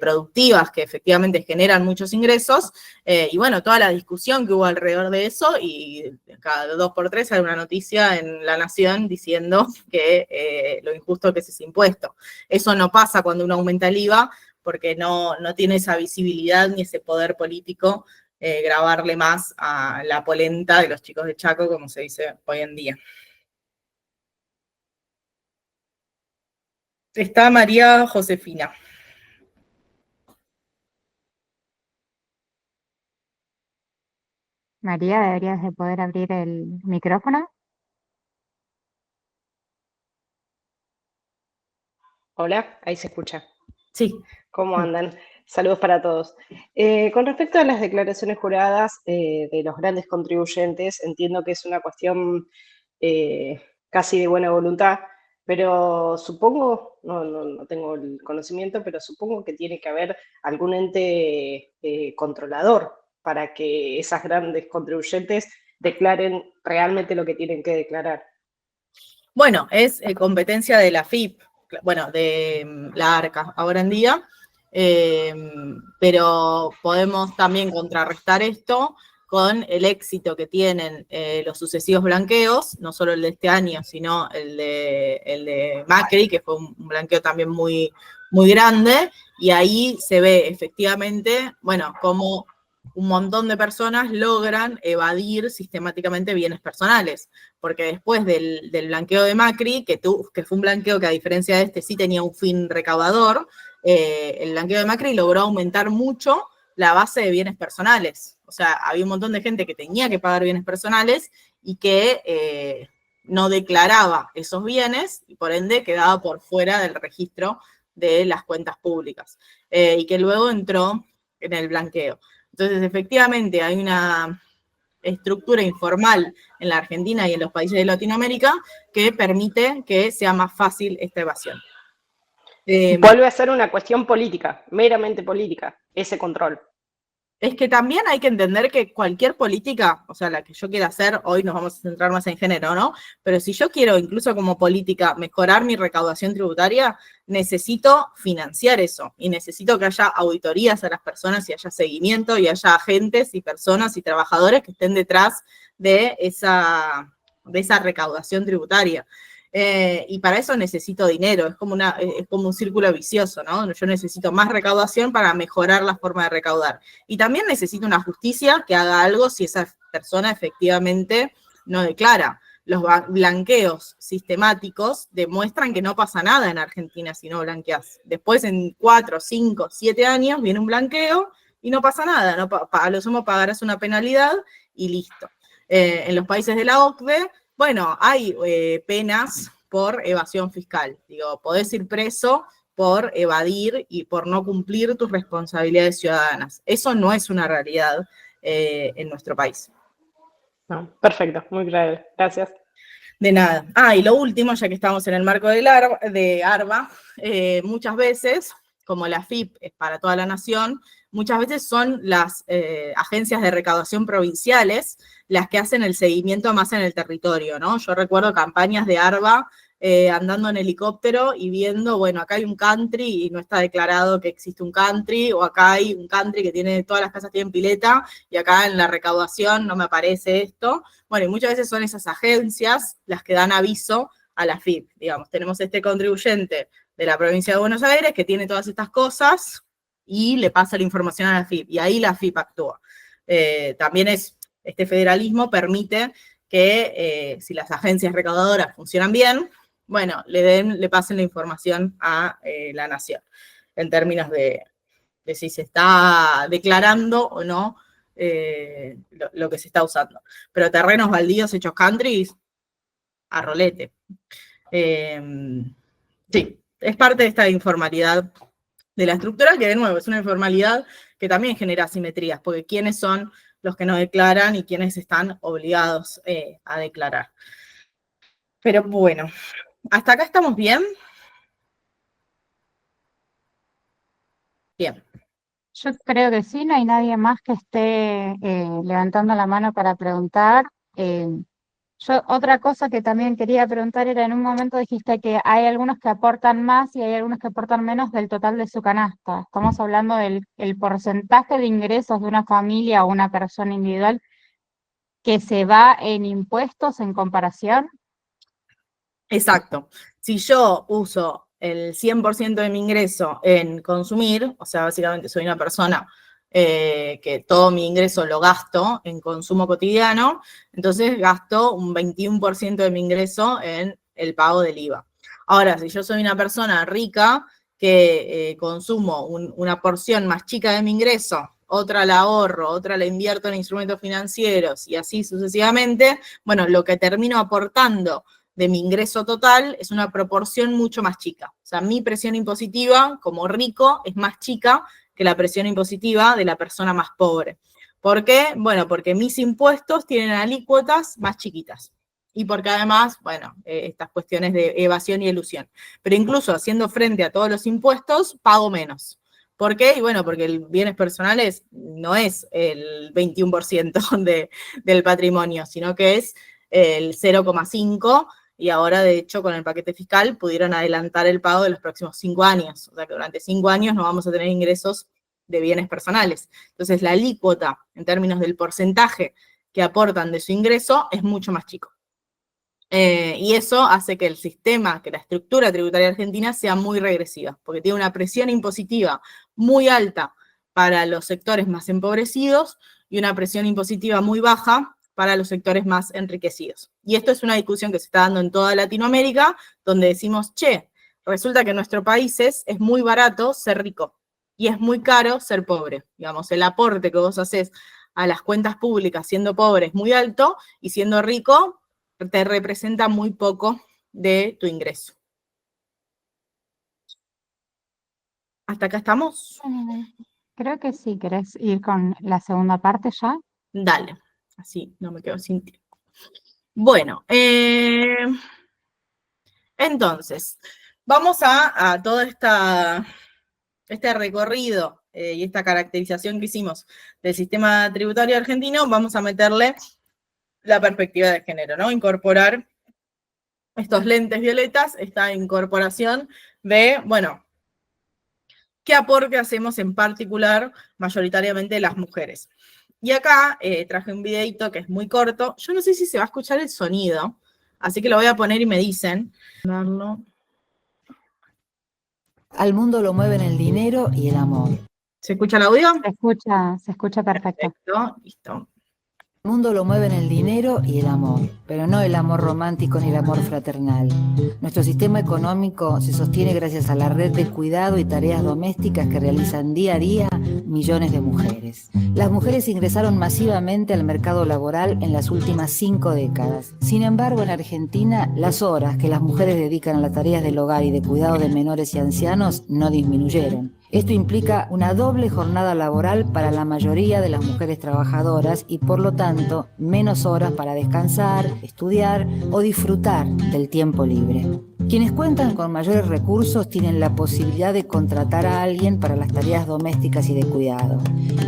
Speaker 2: productivas que efectivamente generan muchos ingresos, y bueno, toda la discusión que hubo alrededor de eso, y cada 2 por 3 hay una noticia en La Nación diciendo que lo injusto que es ese impuesto. Eso no pasa cuando uno aumenta el IVA, porque no tiene esa visibilidad ni ese poder político grabarle más a la polenta de los chicos de Chaco, como se dice hoy en día. Está María Josefina.
Speaker 3: María, deberías de poder abrir el micrófono.
Speaker 5: Hola, ahí se escucha.
Speaker 2: Sí.
Speaker 5: ¿Cómo andan? Saludos para todos. Con respecto a las declaraciones juradas de los grandes contribuyentes, entiendo que es una cuestión casi de buena voluntad, pero supongo, no tengo el conocimiento, pero supongo que tiene que haber algún ente controlador para que esas grandes contribuyentes declaren realmente lo que tienen que declarar.
Speaker 2: Bueno, es competencia de la FIP, bueno, de la ARCA ahora en día, pero podemos también contrarrestar esto con el éxito que tienen los sucesivos blanqueos, no solo el de este año, sino el de Macri, que fue un blanqueo también muy, muy grande, y ahí se ve efectivamente, bueno, cómo un montón de personas logran evadir sistemáticamente bienes personales, porque después del blanqueo de Macri, que fue un blanqueo que a diferencia de este sí tenía un fin recaudador, el blanqueo de Macri logró aumentar mucho la base de bienes personales. O sea, había un montón de gente que tenía que pagar bienes personales y que no declaraba esos bienes y por ende quedaba por fuera del registro de las cuentas públicas y que luego entró en el blanqueo. Entonces, efectivamente, hay una estructura informal en la Argentina y en los países de Latinoamérica que permite que sea más fácil esta evasión.
Speaker 5: Vuelve a ser una cuestión política, meramente política, ese control.
Speaker 2: Es que también hay que entender que cualquier política, o sea, la que yo quiera hacer, hoy nos vamos a centrar más en género, ¿no? Pero si yo quiero, incluso como política, mejorar mi recaudación tributaria, necesito financiar eso y necesito que haya auditorías a las personas y haya seguimiento y haya agentes y personas y trabajadores que estén detrás de esa recaudación tributaria. Y para eso necesito dinero, es como un círculo vicioso, ¿no? Yo necesito más recaudación para mejorar la forma de recaudar. Y también necesito una justicia que haga algo si esa persona efectivamente no declara. Los blanqueos sistemáticos demuestran que no pasa nada en Argentina si no blanqueas. Después en 4, 5, 7 años viene un blanqueo y no pasa nada. No, a lo sumo pagarás una penalidad y listo. En los países de la OCDE, bueno, hay penas por evasión fiscal. Digo, podés ir preso por evadir y por no cumplir tus responsabilidades ciudadanas. Eso no es una realidad en nuestro país.
Speaker 5: No, perfecto, muy claro, gracias.
Speaker 2: De nada. Y lo último, ya que estamos en el marco de ARBA, muchas veces, como la FIP es para toda la nación, muchas veces son las agencias de recaudación provinciales las que hacen el seguimiento más en el territorio, ¿no? Yo recuerdo campañas de ARBA andando en helicóptero y viendo, bueno, acá hay un country y no está declarado que existe un country, o acá hay un country que tiene, todas las casas tienen pileta, y acá en la recaudación no me aparece esto. Bueno, y muchas veces son esas agencias las que dan aviso a la FIP, digamos. Tenemos este contribuyente de la provincia de Buenos Aires que tiene todas estas cosas y le pasa la información a la FIP, y ahí la FIP actúa. También este federalismo permite que si las agencias recaudadoras funcionan bien, bueno, le pasen la información a la nación, en términos de si se está declarando o no lo que se está usando. Pero terrenos baldíos hechos countries, a rolete. Sí, es parte de esta informalidad de la estructura, que de nuevo es una informalidad que también genera asimetrías, porque quiénes son los que no declaran y quiénes están obligados a declarar. Pero bueno, ¿hasta acá estamos bien? Bien.
Speaker 3: Yo creo que sí, no hay nadie más que esté levantando la mano para preguntar. Yo otra cosa que también quería preguntar era, en un momento dijiste que hay algunos que aportan más y hay algunos que aportan menos del total de su canasta. Estamos hablando del el porcentaje de ingresos de una familia o una persona individual que se va en impuestos en comparación.
Speaker 2: Exacto. Si yo uso el 100% de mi ingreso en consumir, o sea, básicamente soy una persona que todo mi ingreso lo gasto en consumo cotidiano, entonces gasto un 21% de mi ingreso en el pago del IVA. Ahora, si yo soy una persona rica que consumo una porción más chica de mi ingreso, otra la ahorro, otra la invierto en instrumentos financieros y así sucesivamente, bueno, lo que termino aportando de mi ingreso total es una proporción mucho más chica. O sea, mi presión impositiva como rico es más chica que la presión impositiva de la persona más pobre. ¿Por qué? Bueno, porque mis impuestos tienen alícuotas más chiquitas. Y porque además, bueno, estas cuestiones de evasión y elusión. Pero incluso haciendo frente a todos los impuestos, pago menos. ¿Por qué? Y bueno, porque el bienes personales no es el 21% del patrimonio, sino que es el 0,5%, y ahora, de hecho, con el paquete fiscal pudieron adelantar el pago de los próximos 5 años. O sea que durante 5 años no vamos a tener ingresos de bienes personales. Entonces, la alícuota, en términos del porcentaje que aportan de su ingreso, es mucho más chico. Y eso hace que el sistema, que la estructura tributaria argentina sea muy regresiva, porque tiene una presión impositiva muy alta para los sectores más empobrecidos y una presión impositiva muy baja para los sectores más enriquecidos. Y esto es una discusión que se está dando en toda Latinoamérica, donde decimos, che, resulta que en nuestros países es muy barato ser rico y es muy caro ser pobre. Digamos, el aporte que vos haces a las cuentas públicas siendo pobre es muy alto y siendo rico te representa muy poco de tu ingreso. ¿Hasta acá estamos?
Speaker 3: Creo que sí. ¿Querés ir con la segunda parte ya?
Speaker 2: Dale, así no me quedo sin tiempo. Bueno, entonces, vamos a todo este recorrido y esta caracterización que hicimos del sistema tributario argentino, vamos a meterle la perspectiva de género, ¿no? Incorporar estos lentes violetas, esta incorporación de, bueno, ¿qué aporte hacemos en particular mayoritariamente las mujeres? Y acá traje un videito que es muy corto. Yo no sé si se va a escuchar el sonido, así que lo voy a poner y me dicen.
Speaker 6: Al mundo lo mueven el dinero y el amor.
Speaker 2: ¿Se escucha el audio?
Speaker 3: Se escucha perfecto.
Speaker 2: Perfecto, listo.
Speaker 6: Al mundo lo mueven el dinero y el amor, pero no el amor romántico ni el amor fraternal. Nuestro sistema económico se sostiene gracias a la red de cuidado y tareas domésticas que realizan día a día millones de mujeres. Las mujeres ingresaron masivamente al mercado laboral en las últimas 5 décadas. Sin embargo, en Argentina, las horas que las mujeres dedican a las tareas del hogar y de cuidado de menores y ancianos no disminuyeron. Esto implica una doble jornada laboral para la mayoría de las mujeres trabajadoras y, por lo tanto, menos horas para descansar, estudiar o disfrutar del tiempo libre. Quienes cuentan con mayores recursos tienen la posibilidad de contratar a alguien para las tareas domésticas y de cuidado.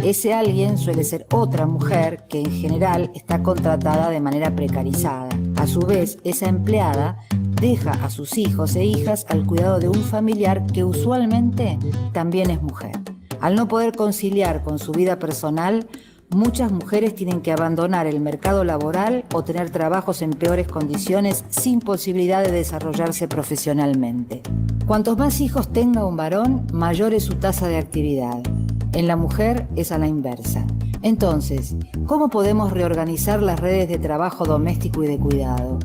Speaker 6: Ese alguien suele ser otra mujer que en general está contratada de manera precarizada. A su vez, esa empleada deja a sus hijos e hijas al cuidado de un familiar que usualmente también es mujer. Al no poder conciliar con su vida personal, muchas mujeres tienen que abandonar el mercado laboral o tener trabajos en peores condiciones sin posibilidad de desarrollarse profesionalmente. Cuantos más hijos tenga un varón, mayor es su tasa de actividad. En la mujer es a la inversa. Entonces, ¿cómo podemos reorganizar las redes de trabajo doméstico y de cuidado?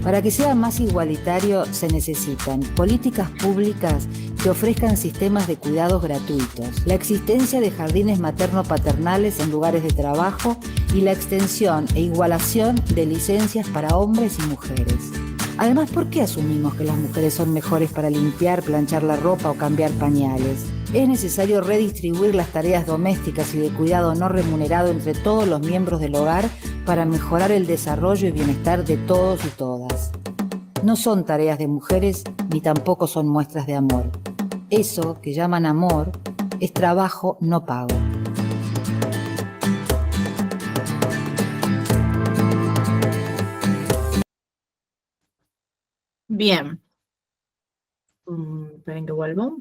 Speaker 6: Para que sea más igualitario se necesitan políticas públicas que ofrezcan sistemas de cuidados gratuitos, la existencia de jardines materno-paternales en lugares de trabajo y la extensión e igualación de licencias para hombres y mujeres. Además, ¿por qué asumimos que las mujeres son mejores para limpiar, planchar la ropa o cambiar pañales? Es necesario redistribuir las tareas domésticas y de cuidado no remunerado entre todos los miembros del hogar para mejorar el desarrollo y bienestar de todos y todas. No son tareas de mujeres ni tampoco son muestras de amor. Eso que llaman amor es trabajo no pago.
Speaker 2: Bien. Esperen que vuelvo.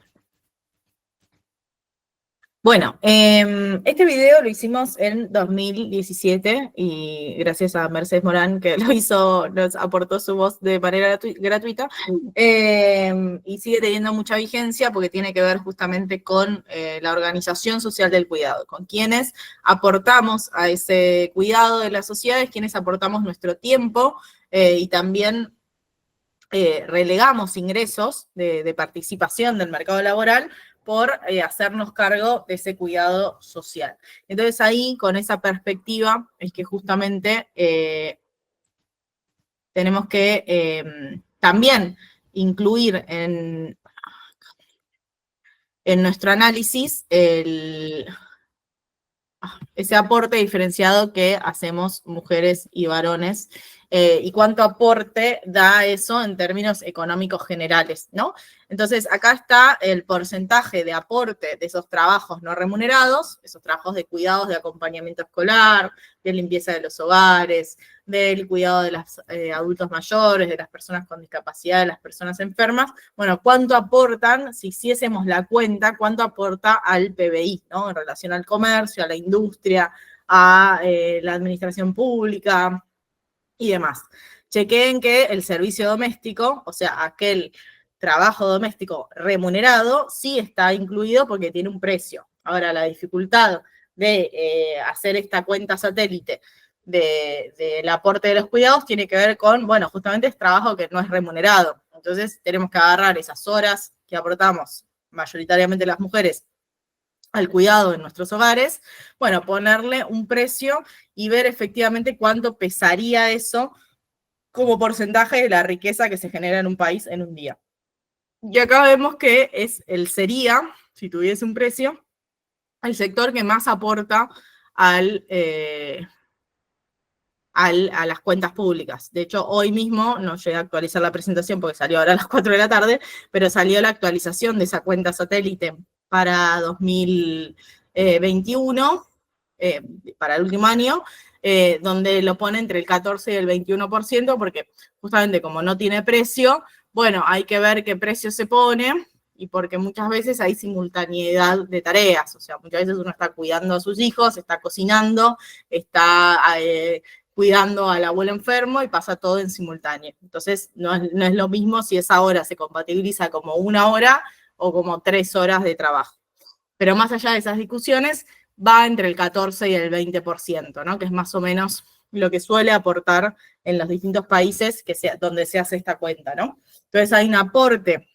Speaker 2: Bueno, este video lo hicimos en 2017 y gracias a Mercedes Morán que lo hizo, nos aportó su voz de manera gratuita y sigue teniendo mucha vigencia porque tiene que ver justamente con la organización social del cuidado, con quienes aportamos a ese cuidado de las sociedades, quienes aportamos nuestro tiempo y también relegamos ingresos de participación del mercado laboral por hacernos cargo de ese cuidado social. Entonces ahí, con esa perspectiva, es que justamente tenemos que también incluir en nuestro análisis ese aporte diferenciado que hacemos mujeres y varones, y cuánto aporte da eso en términos económicos generales, ¿no? Entonces, acá está el porcentaje de aporte de esos trabajos no remunerados, esos trabajos de cuidados, de acompañamiento escolar, de limpieza de los hogares, del cuidado de los adultos mayores, de las personas con discapacidad, de las personas enfermas. Bueno, ¿cuánto aportan? Si hiciésemos la cuenta, ¿cuánto aporta al PBI, ¿no? En relación al comercio, a la industria, a la administración pública y demás. Chequeen que el servicio doméstico, o sea, aquel trabajo doméstico remunerado, sí está incluido porque tiene un precio. Ahora, la dificultad de hacer esta cuenta satélite del aporte de los cuidados tiene que ver con, bueno, justamente es trabajo que no es remunerado. Entonces, tenemos que agarrar esas horas que aportamos, mayoritariamente las mujeres, al cuidado en nuestros hogares, bueno, ponerle un precio y ver efectivamente cuánto pesaría eso como porcentaje de la riqueza que se genera en un país en un día. Y acá vemos que sería, si tuviese un precio, el sector que más aporta a las cuentas públicas. De hecho, hoy mismo, no llegué a actualizar la presentación porque salió ahora a las 4 de la tarde, pero salió la actualización de esa cuenta satélite para 2021, para el último año, donde lo pone entre el 14 y el 21%, porque justamente como no tiene precio, bueno, hay que ver qué precio se pone, y porque muchas veces hay simultaneidad de tareas, o sea, muchas veces uno está cuidando a sus hijos, está cocinando, está cuidando al abuelo enfermo y pasa todo en simultáneo. Entonces, no es lo mismo si esa hora se compatibiliza como 1 hora o como 3 horas de trabajo. Pero más allá de esas discusiones, va entre el 14 y el 20%, ¿no? Que es más o menos lo que suele aportar en los distintos países donde se hace esta cuenta, ¿no? Entonces hay un aporte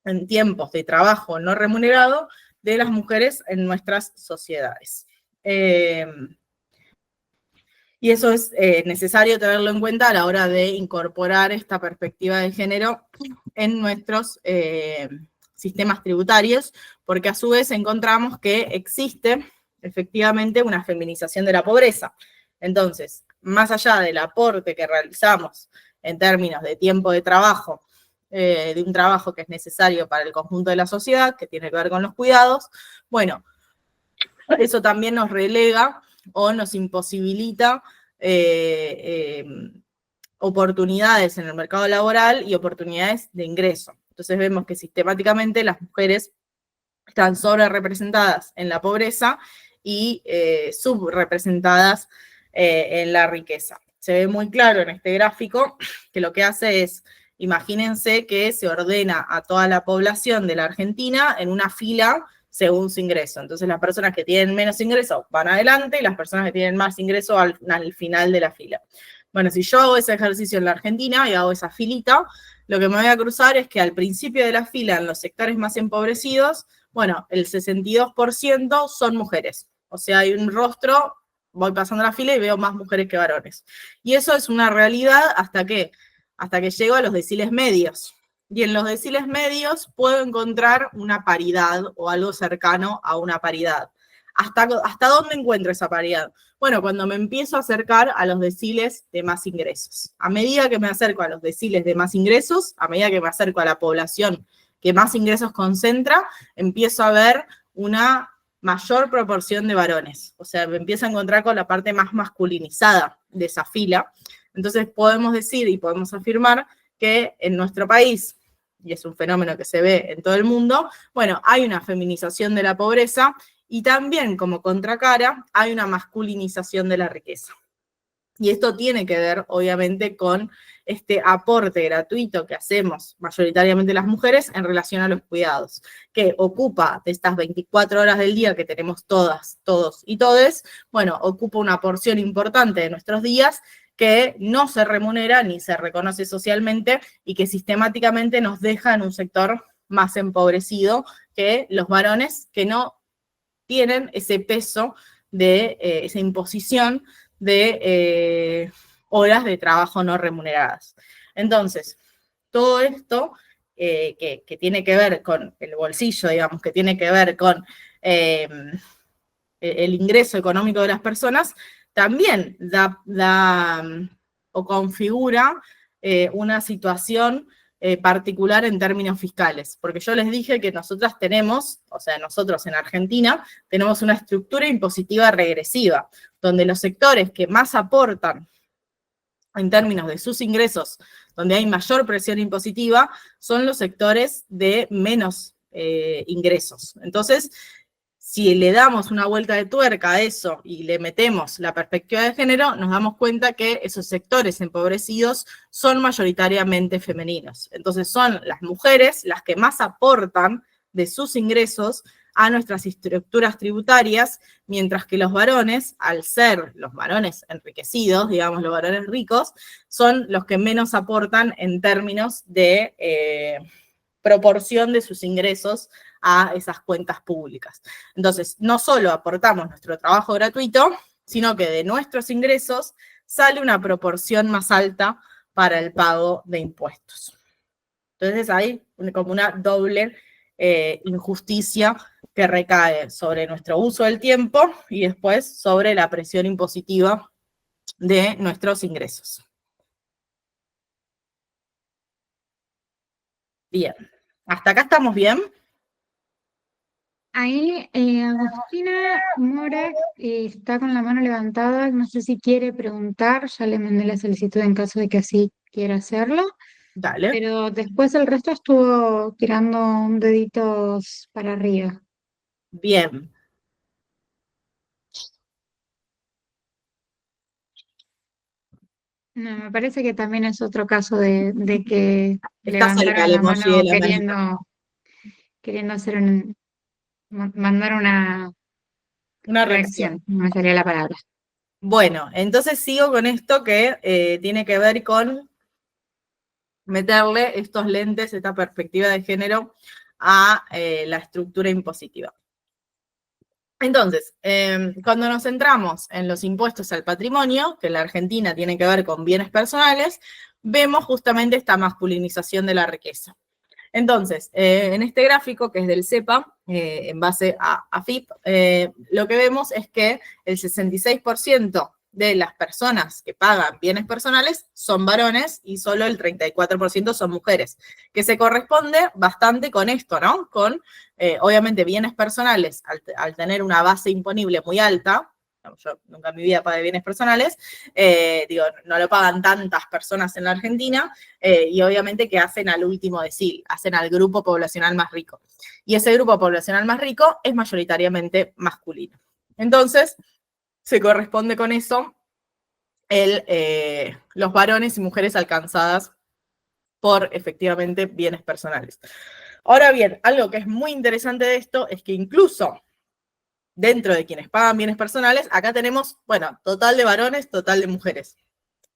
Speaker 2: en tiempos de trabajo no remunerado de las mujeres en nuestras sociedades. Y eso es necesario tenerlo en cuenta a la hora de incorporar esta perspectiva de género en nuestros sistemas tributarios, porque a su vez encontramos que existe efectivamente una feminización de la pobreza. Entonces, más allá del aporte que realizamos en términos de tiempo de trabajo, de un trabajo que es necesario para el conjunto de la sociedad, que tiene que ver con los cuidados, bueno, eso también nos relega o nos imposibilita oportunidades en el mercado laboral y oportunidades de ingreso. Entonces vemos que sistemáticamente las mujeres están sobre-representadas en la pobreza y subrepresentadas en la riqueza. Se ve muy claro en este gráfico que lo que hace es, imagínense que se ordena a toda la población de la Argentina en una fila según su ingreso. Entonces las personas que tienen menos ingreso van adelante y las personas que tienen más ingreso al final de la fila. Bueno, si yo hago ese ejercicio en la Argentina y hago esa filita, lo que me voy a cruzar es que al principio de la fila, en los sectores más empobrecidos, bueno, el 62% son mujeres. O sea, hay un rostro, voy pasando la fila y veo más mujeres que varones. Y eso es una realidad hasta que llego a los deciles medios. Y en los deciles medios puedo encontrar una paridad o algo cercano a una paridad. ¿Hasta dónde encuentro esa paridad? Bueno, cuando me empiezo a acercar a los deciles de más ingresos. A medida que me acerco a los deciles de más ingresos, a medida que me acerco a la población que más ingresos concentra, empiezo a ver una mayor proporción de varones. O sea, me empiezo a encontrar con la parte más masculinizada de esa fila. Entonces podemos decir y podemos afirmar que en nuestro país, y es un fenómeno que se ve en todo el mundo, bueno, hay una feminización de la pobreza y también como contracara hay una masculinización de la riqueza. Y esto tiene que ver, obviamente, con este aporte gratuito que hacemos mayoritariamente las mujeres en relación a los cuidados, que ocupa de estas 24 horas del día que tenemos todas, todos y todes, bueno, ocupa una porción importante de nuestros días que no se remunera ni se reconoce socialmente y que sistemáticamente nos deja en un sector más empobrecido que los varones que no tienen ese peso de esa imposición de horas de trabajo no remuneradas. Entonces, todo esto que tiene que ver con el bolsillo, digamos, que tiene que ver con el ingreso económico de las personas, también da o configura una situación particular en términos fiscales, porque yo les dije que nosotras tenemos, o sea, nosotros en Argentina, tenemos una estructura impositiva regresiva, donde los sectores que más aportan en términos de sus ingresos, donde hay mayor presión impositiva, son los sectores de menos ingresos. Entonces, si le damos una vuelta de tuerca a eso y le metemos la perspectiva de género, nos damos cuenta que esos sectores empobrecidos son mayoritariamente femeninos. Entonces son las mujeres las que más aportan de sus ingresos a nuestras estructuras tributarias, mientras que los varones, al ser los varones enriquecidos, digamos los varones ricos, son los que menos aportan en términos de proporción de sus ingresos a esas cuentas públicas. Entonces, no solo aportamos nuestro trabajo gratuito, sino que de nuestros ingresos sale una proporción más alta para el pago de impuestos. Entonces hay como una doble injusticia que recae sobre nuestro uso del tiempo y después sobre la presión impositiva de nuestros ingresos. Bien, ¿hasta acá estamos bien?
Speaker 3: Ahí Agustina Mora está con la mano levantada, no sé si quiere preguntar, ya le mandé la solicitud en caso de que así quiera hacerlo,
Speaker 2: Dale.
Speaker 3: pero después el resto estuvo tirando deditos para arriba.
Speaker 2: Bien.
Speaker 3: No, me parece que también es otro caso de que
Speaker 2: Está cerca
Speaker 3: levantaron
Speaker 2: el
Speaker 3: la
Speaker 2: emoji
Speaker 3: mano
Speaker 2: de la manito.
Speaker 3: queriendo hacer mandar una
Speaker 2: Una
Speaker 3: reacción, no me salía la palabra.
Speaker 2: Bueno, entonces sigo con esto que tiene que ver con meterle estos lentes, esta perspectiva de género a la estructura impositiva. Entonces, cuando nos centramos en los impuestos al patrimonio, que en la Argentina tiene que ver con bienes personales, vemos justamente esta masculinización de la riqueza. Entonces, en este gráfico, que es del CEPA, en base a AFIP, lo que vemos es que el 66% de las personas que pagan bienes personales son varones y solo el 34% son mujeres, que se corresponde bastante con esto, ¿no? Con, obviamente, bienes personales, al tener una base imponible muy alta. Yo nunca en mi vida pagué bienes personales, no lo pagan tantas personas en la Argentina, y obviamente que hacen al último decil, hacen al grupo poblacional más rico. Y ese grupo poblacional más rico es mayoritariamente masculino. Entonces, se corresponde con eso los varones y mujeres alcanzadas por, efectivamente, bienes personales. Ahora bien, algo que es muy interesante de esto es que incluso dentro de quienes pagan bienes personales, acá tenemos, bueno, total de varones, total de mujeres.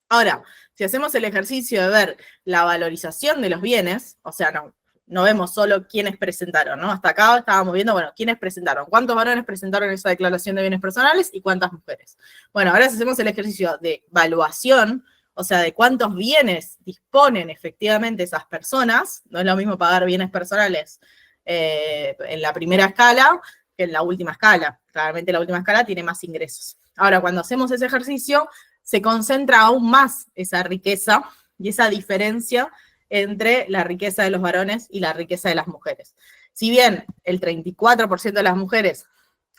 Speaker 2: Ahora, si hacemos el ejercicio de ver la valorización de los bienes, o sea, no vemos solo quiénes presentaron, ¿no? Hasta acá estábamos viendo, bueno, quiénes presentaron, cuántos varones presentaron esa declaración de bienes personales y cuántas mujeres. Bueno, ahora si hacemos el ejercicio de valuación, o sea, de cuántos bienes disponen efectivamente esas personas, no es lo mismo pagar bienes personales en la primera escala que en la última escala. Claramente la última escala tiene más ingresos. Ahora, cuando hacemos ese ejercicio, se concentra aún más esa riqueza y esa diferencia entre la riqueza de los varones y la riqueza de las mujeres. Si bien el 34% de las mujeres,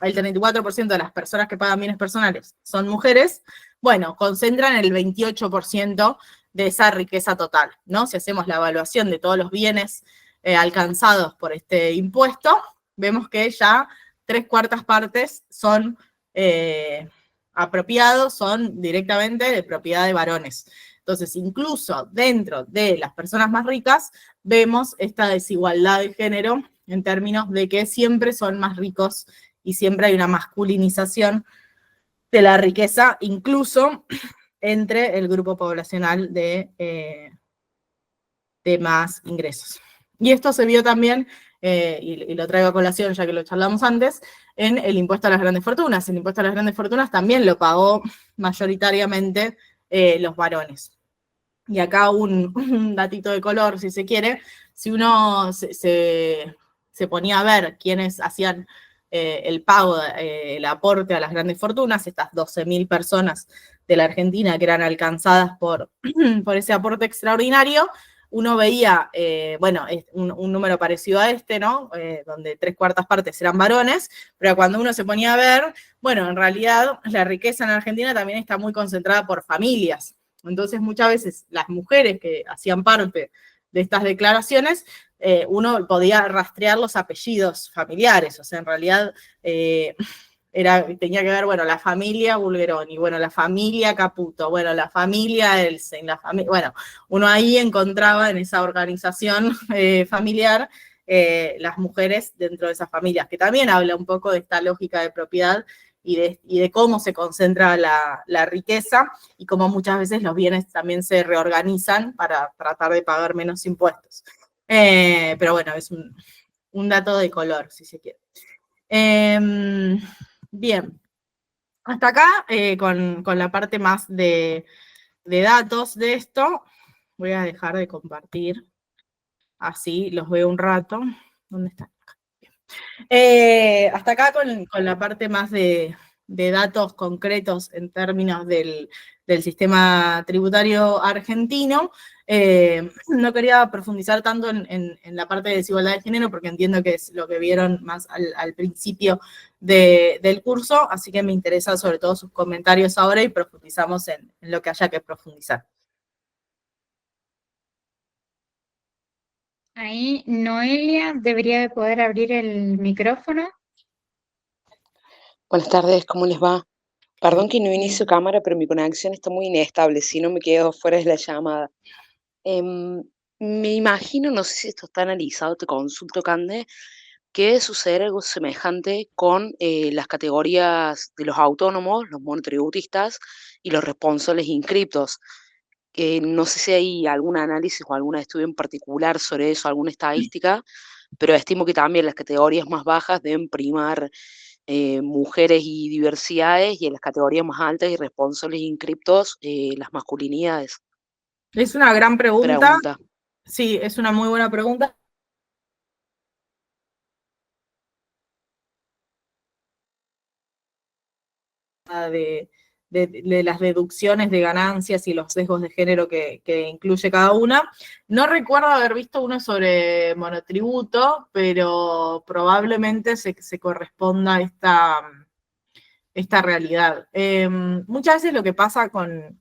Speaker 2: el 34% de las personas que pagan bienes personales son mujeres, bueno, concentran el 28% de esa riqueza total, ¿no? Si hacemos la evaluación de todos los bienes alcanzados por este impuesto, vemos que ya 3/4 partes son apropiados, son directamente de propiedad de varones. Entonces, incluso dentro de las personas más ricas, vemos esta desigualdad de género en términos de que siempre son más ricos y siempre hay una masculinización de la riqueza, incluso entre el grupo poblacional de más ingresos. Y esto se vio también, y lo traigo a colación ya que lo charlamos antes, en el impuesto a las grandes fortunas. El impuesto a las grandes fortunas también lo pagó mayoritariamente los varones. Y acá un datito de color, si se quiere, si uno se ponía a ver quiénes hacían el pago, el aporte a las grandes fortunas, estas 12.000 personas de la Argentina que eran alcanzadas por ese aporte extraordinario, uno veía, bueno, un número parecido a este, ¿no? Donde 3/4 partes eran varones, pero cuando uno se ponía a ver, bueno, en realidad la riqueza en Argentina también está muy concentrada por familias. Entonces, muchas veces las mujeres que hacían parte de estas declaraciones, uno podía rastrear los apellidos familiares, o sea, en realidad tenía que ver, bueno, la familia Bulgeroni, bueno, la familia Caputo, bueno, la familia Elsen, bueno, uno ahí encontraba en esa organización familiar las mujeres dentro de esas familias, que también habla un poco de esta lógica de propiedad y de cómo se concentra la riqueza y cómo muchas veces los bienes también se reorganizan para tratar de pagar menos impuestos. Pero bueno, es un dato de color, si se quiere. Bien, hasta acá con la parte más de datos de esto. Voy a dejar de compartir, así los veo un rato. ¿Dónde están? Hasta acá con la parte más de datos concretos en términos del sistema tributario argentino. No quería profundizar tanto en la parte de desigualdad de género porque entiendo que es lo que vieron más al principio del curso, así que me interesan sobre todo sus comentarios ahora y profundizamos en lo que haya que profundizar.
Speaker 3: Ahí Noelia debería de poder abrir el micrófono.
Speaker 7: Buenas tardes, ¿cómo les va? Perdón que no inicio cámara, pero mi conexión está muy inestable, si no me quedo fuera de la llamada. Me imagino, no sé si esto está analizado, te consulto, Cande, que debe suceder algo semejante con las categorías de los autónomos, los monotributistas y los responsables inscriptos. No sé si hay algún análisis o algún estudio en particular sobre eso, alguna estadística, pero estimo que también las categorías más bajas deben primar mujeres y diversidades, y en las categorías más altas y responsables inscriptos, las masculinidades.
Speaker 2: Es una gran pregunta. Sí, es una muy buena pregunta. De las deducciones de ganancias y los sesgos de género que incluye cada una. No recuerdo haber visto uno sobre monotributo, pero probablemente se corresponda a esta realidad. Muchas veces lo que pasa con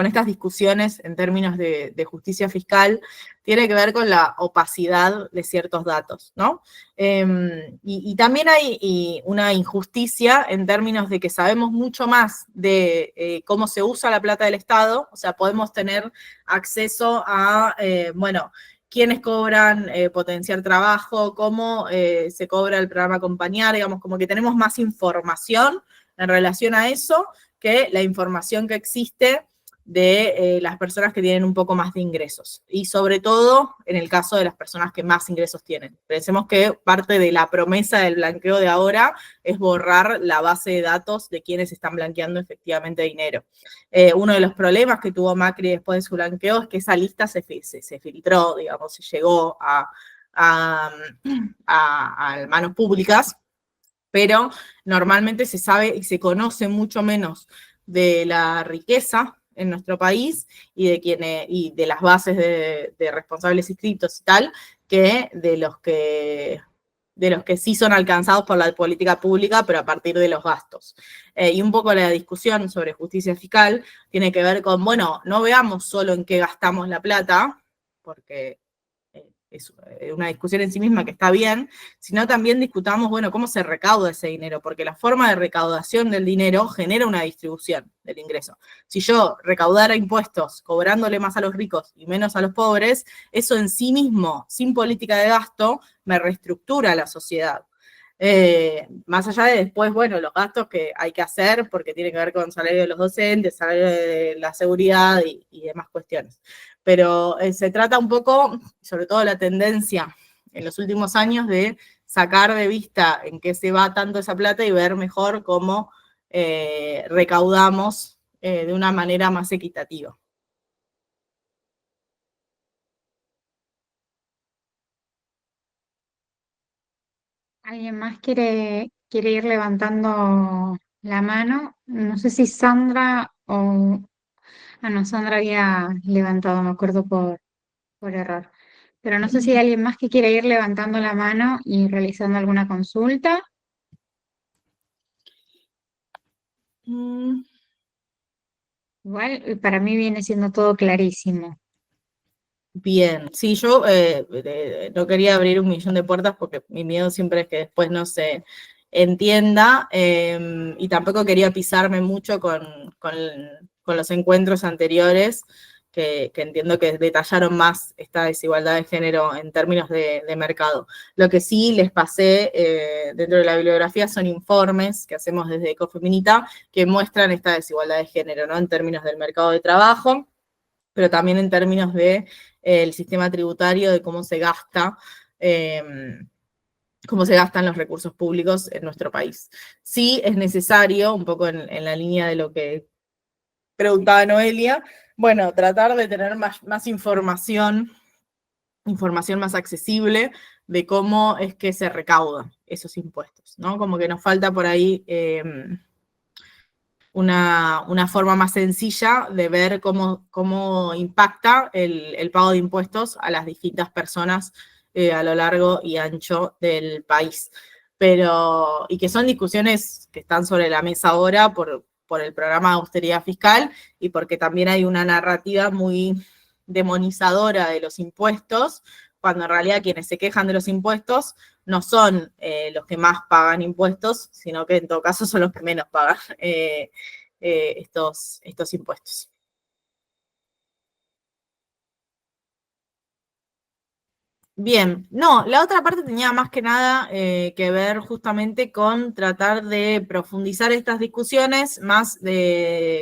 Speaker 2: estas discusiones en términos de justicia fiscal tiene que ver con la opacidad de ciertos datos, ¿no? Y también hay una injusticia en términos de que sabemos mucho más de cómo se usa la plata del Estado, o sea, podemos tener acceso a, bueno, quiénes cobran potenciar trabajo, cómo se cobra el programa Acompañar, digamos, como que tenemos más información en relación a eso que la información que existe de las personas que tienen un poco más de ingresos. Y sobre todo en el caso de las personas que más ingresos tienen. Pensemos que parte de la promesa del blanqueo de ahora es borrar la base de datos de quienes están blanqueando efectivamente dinero. Uno de los problemas que tuvo Macri después de su blanqueo es que esa lista se filtró, digamos, se llegó a manos públicas, pero normalmente se sabe y se conoce mucho menos de la riqueza en nuestro país y de las bases de responsables inscritos y tal, que de los que sí son alcanzados por la política pública, pero a partir de los gastos. Y un poco la discusión sobre justicia fiscal tiene que ver con, bueno, no veamos solo en qué gastamos la plata, porque es una discusión en sí misma que está bien, sino también discutamos, bueno, cómo se recauda ese dinero, porque la forma de recaudación del dinero genera una distribución del ingreso. Si yo recaudara impuestos cobrándole más a los ricos y menos a los pobres, eso en sí mismo, sin política de gasto, me reestructura la sociedad. Más allá de después, bueno, los gastos que hay que hacer, porque tiene que ver con salario de los docentes, salario de la seguridad y demás cuestiones. Pero se trata un poco, sobre todo la tendencia en los últimos años, de sacar de vista en qué se va tanto esa plata y ver mejor cómo recaudamos de una manera más equitativa.
Speaker 3: ¿Alguien más quiere ir levantando la mano? No sé si Sandra o... Ah, no, Sandra había levantado, me acuerdo por error. Pero no sé si hay alguien más que quiere ir levantando la mano y realizando alguna consulta. Igual, para mí viene siendo todo clarísimo.
Speaker 2: Bien, sí, yo no quería abrir 1.000.000 de puertas porque mi miedo siempre es que después no se entienda, y tampoco quería pisarme mucho con los encuentros anteriores, que entiendo que detallaron más esta desigualdad de género en términos de mercado. Lo que sí les pasé dentro de la bibliografía son informes que hacemos desde Ecofeminita que muestran esta desigualdad de género, ¿no? En términos del mercado de trabajo, pero también en términos de el sistema tributario, de cómo se gasta, cómo se gastan los recursos públicos en nuestro país. Sí es necesario, un poco en la línea de lo que preguntaba Noelia, bueno, tratar de tener más información más accesible de cómo es que se recaudan esos impuestos, ¿no? Como que nos falta por ahí una forma más sencilla de ver cómo impacta el pago de impuestos a las distintas personas a lo largo y ancho del país. Y que son discusiones que están sobre la mesa ahora por el programa de austeridad fiscal y porque también hay una narrativa muy demonizadora de los impuestos, cuando en realidad quienes se quejan de los impuestos no son los que más pagan impuestos, sino que en todo caso son los que menos pagan estos impuestos. Bien, no, la otra parte tenía más que nada que ver justamente con tratar de profundizar estas discusiones más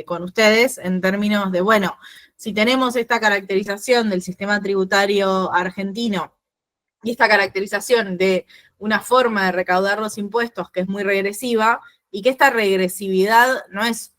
Speaker 2: con ustedes en términos de, bueno, si tenemos esta caracterización del sistema tributario argentino y esta caracterización de una forma de recaudar los impuestos que es muy regresiva, y que esta regresividad no es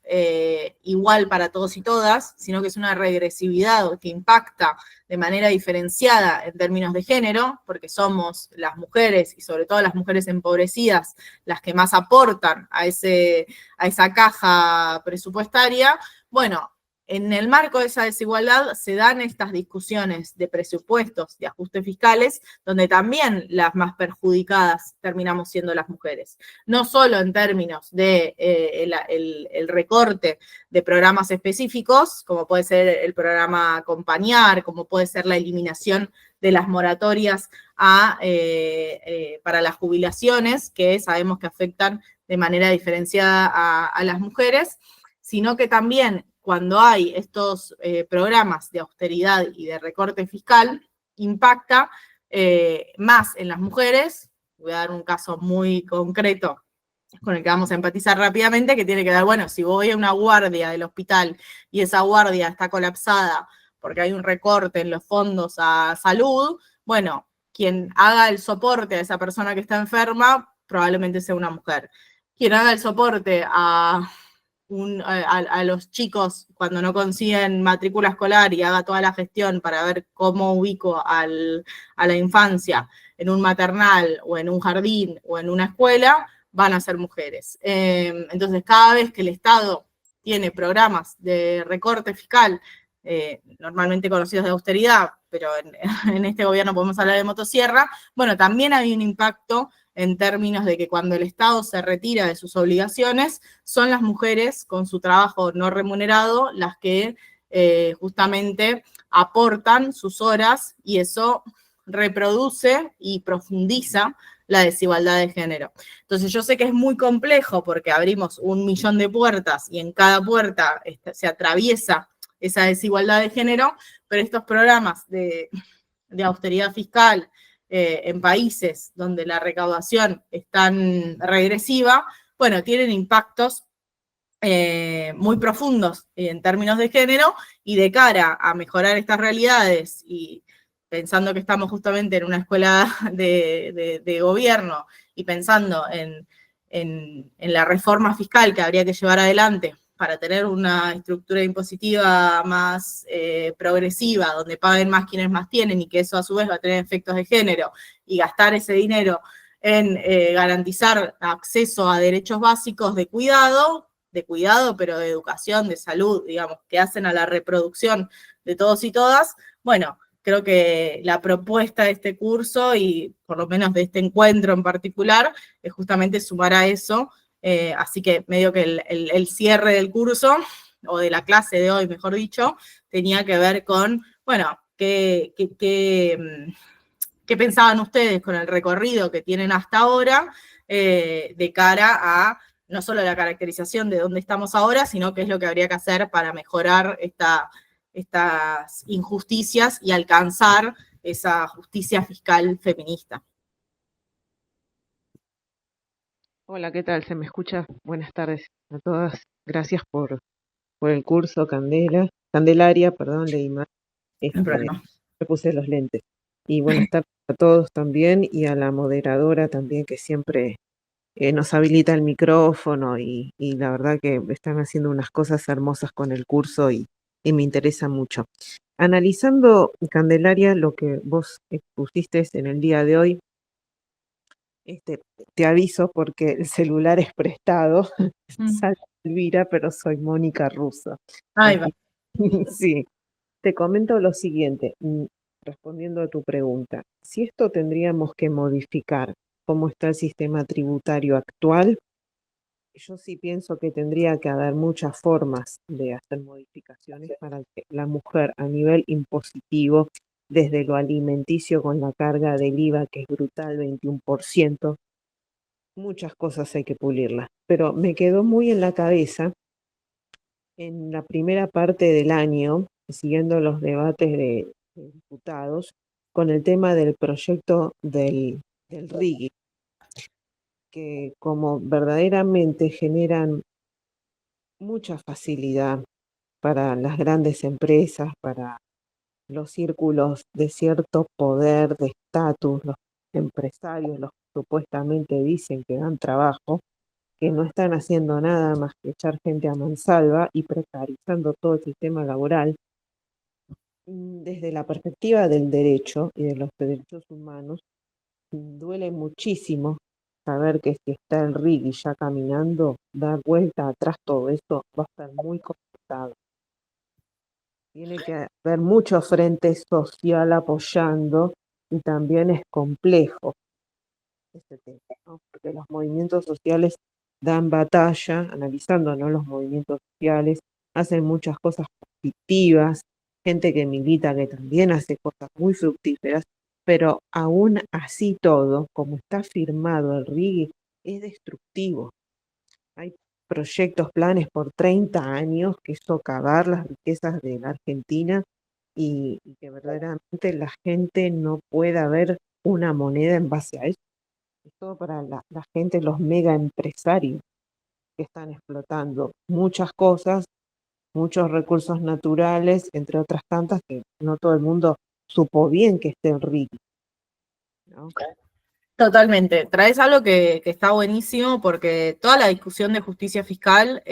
Speaker 2: igual para todos y todas, sino que es una regresividad que impacta de manera diferenciada en términos de género, porque somos las mujeres, y sobre todo las mujeres empobrecidas, las que más aportan a esa caja presupuestaria. Bueno, en el marco de esa desigualdad se dan estas discusiones de presupuestos, de ajustes fiscales, donde también las más perjudicadas terminamos siendo las mujeres. No solo en términos de el recorte de programas específicos, como puede ser el programa Acompañar, como puede ser la eliminación de las moratorias para las jubilaciones, que sabemos que afectan de manera diferenciada a las mujeres, sino que también cuando hay estos programas de austeridad y de recorte fiscal, impacta más en las mujeres. Voy a dar un caso muy concreto con el que vamos a empatizar rápidamente, que tiene que ver, bueno, si voy a una guardia del hospital y esa guardia está colapsada porque hay un recorte en los fondos a salud, bueno, quien haga el soporte a esa persona que está enferma probablemente sea una mujer. Quien haga el soporte a los chicos cuando no consiguen matrícula escolar y haga toda la gestión para ver cómo ubico a la infancia en un maternal o en un jardín o en una escuela, van a ser mujeres. Entonces, cada vez que el Estado tiene programas de recorte fiscal, normalmente conocidos de austeridad, pero en este gobierno podemos hablar de motosierra, bueno, también hay un impacto en términos de que cuando el Estado se retira de sus obligaciones, son las mujeres con su trabajo no remunerado las que justamente aportan sus horas, y eso reproduce y profundiza la desigualdad de género. Entonces yo sé que es muy complejo porque abrimos 1.000.000 de puertas y en cada puerta se atraviesa esa desigualdad de género, pero estos programas de austeridad fiscal en países donde la recaudación es tan regresiva, bueno, tienen impactos muy profundos en términos de género, y de cara a mejorar estas realidades y pensando que estamos justamente en una escuela de gobierno y pensando en la reforma fiscal que habría que llevar adelante para tener una estructura impositiva más progresiva, donde paguen más quienes más tienen y que eso a su vez va a tener efectos de género, y gastar ese dinero en garantizar acceso a derechos básicos de cuidado, pero de educación, de salud, digamos, que hacen a la reproducción de todos y todas. Bueno, creo que la propuesta de este curso, y por lo menos de este encuentro en particular, es justamente sumar a eso. Así que medio que el cierre del curso, o de la clase de hoy, mejor dicho, tenía que ver con, bueno, qué pensaban ustedes con el recorrido que tienen hasta ahora, de cara a no solo la caracterización de dónde estamos ahora, sino qué es lo que habría que hacer para mejorar estas injusticias y alcanzar esa justicia fiscal feminista.
Speaker 8: Hola, ¿qué tal? ¿Se me escucha? Buenas tardes a todas. Gracias por el curso Candelaria, perdón, leí mal.
Speaker 2: No hay problema.
Speaker 8: Me puse los lentes. Y buenas tardes a todos también, y a la moderadora también, que siempre nos habilita el micrófono, y la verdad que están haciendo unas cosas hermosas con el curso, y me interesa mucho. Analizando, Candelaria, lo que vos expusiste en el día de hoy, te aviso porque el celular es prestado. Salve Elvira, pero soy Mónica Russo.
Speaker 2: Ahí va.
Speaker 8: Sí, te comento lo siguiente, respondiendo a tu pregunta. Si esto tendríamos que modificar cómo está el sistema tributario actual, yo sí pienso que tendría que haber muchas formas de hacer modificaciones para que la mujer, a nivel impositivo, desde lo alimenticio con la carga del IVA, que es brutal, 21%, muchas cosas hay que pulirlas. Pero me quedó muy en la cabeza, en la primera parte del año, siguiendo los debates de diputados, con el tema del proyecto del RIGI, que como verdaderamente generan mucha facilidad para las grandes empresas, para los círculos de cierto poder, de estatus, los empresarios, los que supuestamente dicen que dan trabajo, que no están haciendo nada más que echar gente a mansalva y precarizando todo el sistema laboral. Desde la perspectiva del derecho y de los derechos humanos, duele muchísimo saber que si está el RIGI ya caminando, dar vuelta atrás todo esto va a estar muy complicado. Tiene que haber mucho frente social apoyando, y también es complejo este tema, ¿no? Porque los movimientos sociales dan batalla, analizando, ¿no?, los movimientos sociales, hacen muchas cosas positivas, gente que milita que también hace cosas muy fructíferas, pero aún así todo, como está firmado el RIGI, es destructivo. Hay proyectos, planes por 30 años, que es socavar las riquezas de la Argentina, y que verdaderamente la gente no pueda ver una moneda en base a eso. Es todo para la gente, los mega empresarios que están explotando muchas cosas, muchos recursos naturales, entre otras tantas, que no todo el mundo supo bien que esté el RIGI, ¿no?
Speaker 2: Totalmente. Traes algo que está buenísimo, porque toda la discusión de justicia fiscal,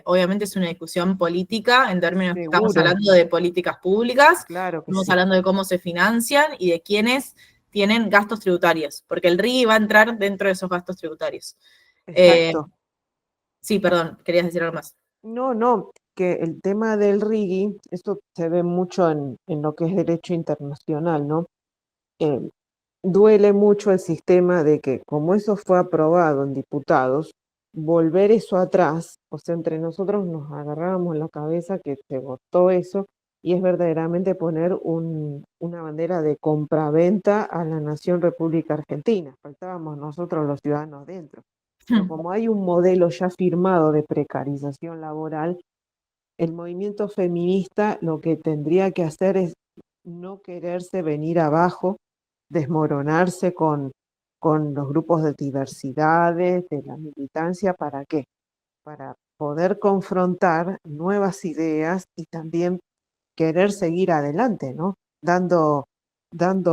Speaker 2: obviamente es una discusión política, en términos que estamos
Speaker 8: Seguro.
Speaker 2: hablando de políticas públicas,
Speaker 8: Claro que
Speaker 2: estamos
Speaker 8: sí.
Speaker 2: hablando de cómo se financian y de quiénes tienen gastos tributarios, porque el RIGI va a entrar dentro de esos gastos tributarios.
Speaker 8: Exacto.
Speaker 2: Sí, perdón, querías decir algo más.
Speaker 8: No, que el tema del RIGI, esto se ve mucho en lo que es derecho internacional, ¿no? Duele mucho el sistema de que, como eso fue aprobado en diputados, volver eso atrás, o sea, entre nosotros nos agarrábamos la cabeza que se votó eso, y es verdaderamente poner una bandera de compraventa a la nación República Argentina. Faltábamos nosotros los ciudadanos dentro. Pero como hay un modelo ya firmado de precarización laboral, el movimiento feminista lo que tendría que hacer es no quererse venir abajo desmoronarse con los grupos de diversidades, de la militancia, ¿para qué? Para poder confrontar nuevas ideas y también querer seguir adelante, ¿no? Dando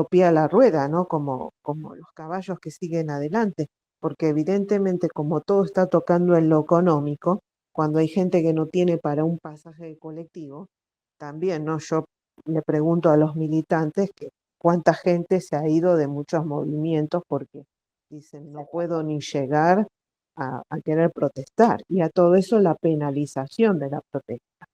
Speaker 8: pie a la rueda, ¿no? Como los caballos que siguen adelante, porque evidentemente como todo está tocando en lo económico, cuando hay gente que no tiene para un pasaje de colectivo, también, ¿no? Yo le pregunto a los militantes que cuánta gente se ha ido de muchos movimientos porque dicen no puedo ni llegar a querer protestar, y a todo eso la penalización de la protesta,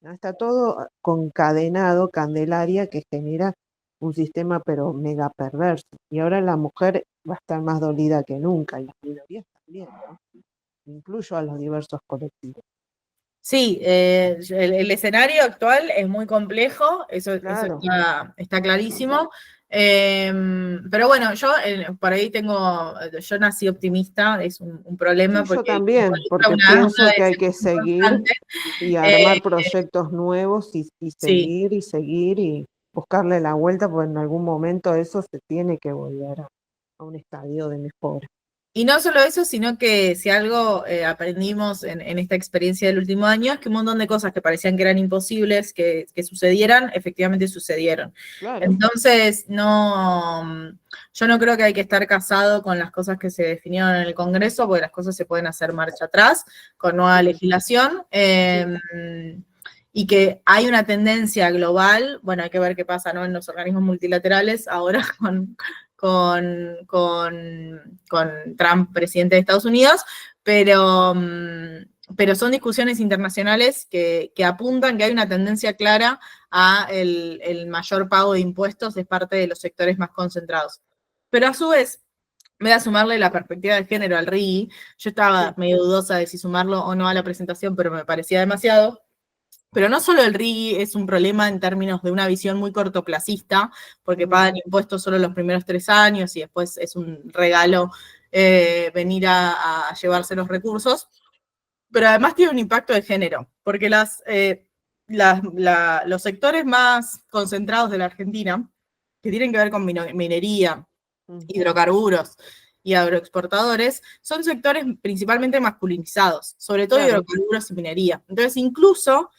Speaker 8: ¿no? Está todo concadenado, Candelaria, que genera un sistema pero mega perverso, y ahora la mujer va a estar más dolida que nunca, y las minorías también, ¿no? Incluyo a los diversos colectivos.
Speaker 2: Sí, el escenario actual es muy complejo, eso
Speaker 8: Claro.
Speaker 2: está clarísimo. Pero bueno, yo por ahí yo nací optimista, es un problema
Speaker 8: Sí, yo
Speaker 2: porque
Speaker 8: también,
Speaker 2: involucra
Speaker 8: porque
Speaker 2: una
Speaker 8: pienso que hay que
Speaker 2: decisión
Speaker 8: seguir
Speaker 2: constante.
Speaker 8: y armar
Speaker 2: Eh,
Speaker 8: proyectos nuevos y
Speaker 2: sí.
Speaker 8: seguir y buscarle la vuelta, porque en algún momento eso se tiene que volver a un estadio de mejora.
Speaker 2: Y no solo eso, sino que si algo aprendimos en esta experiencia del último año es que un montón de cosas que parecían que eran imposibles que sucedieran, efectivamente sucedieron.
Speaker 8: Claro.
Speaker 2: Entonces, yo no creo que hay que estar casado con las cosas que se definieron en el Congreso, porque las cosas se pueden hacer marcha atrás con nueva legislación. Y que hay una tendencia global, bueno, hay que ver qué pasa, ¿no? En los organismos multilaterales ahora con Trump, presidente de Estados Unidos, pero son discusiones internacionales que apuntan que hay una tendencia clara a el mayor pago de impuestos de parte de los sectores más concentrados. Pero a su vez, me da sumarle la perspectiva de género al RIGI. Yo estaba medio dudosa de si sumarlo o no a la presentación, pero me parecía demasiado. Pero no solo el RIGI es un problema en términos de una visión muy cortoplacista, porque pagan impuestos solo los primeros 3 años y después es un regalo venir a llevarse los recursos, pero además tiene un impacto de género, porque los sectores más concentrados de la Argentina, que tienen que ver con minería, hidrocarburos y agroexportadores, son sectores principalmente masculinizados, sobre todo hidrocarburos y minería. Entonces, incluso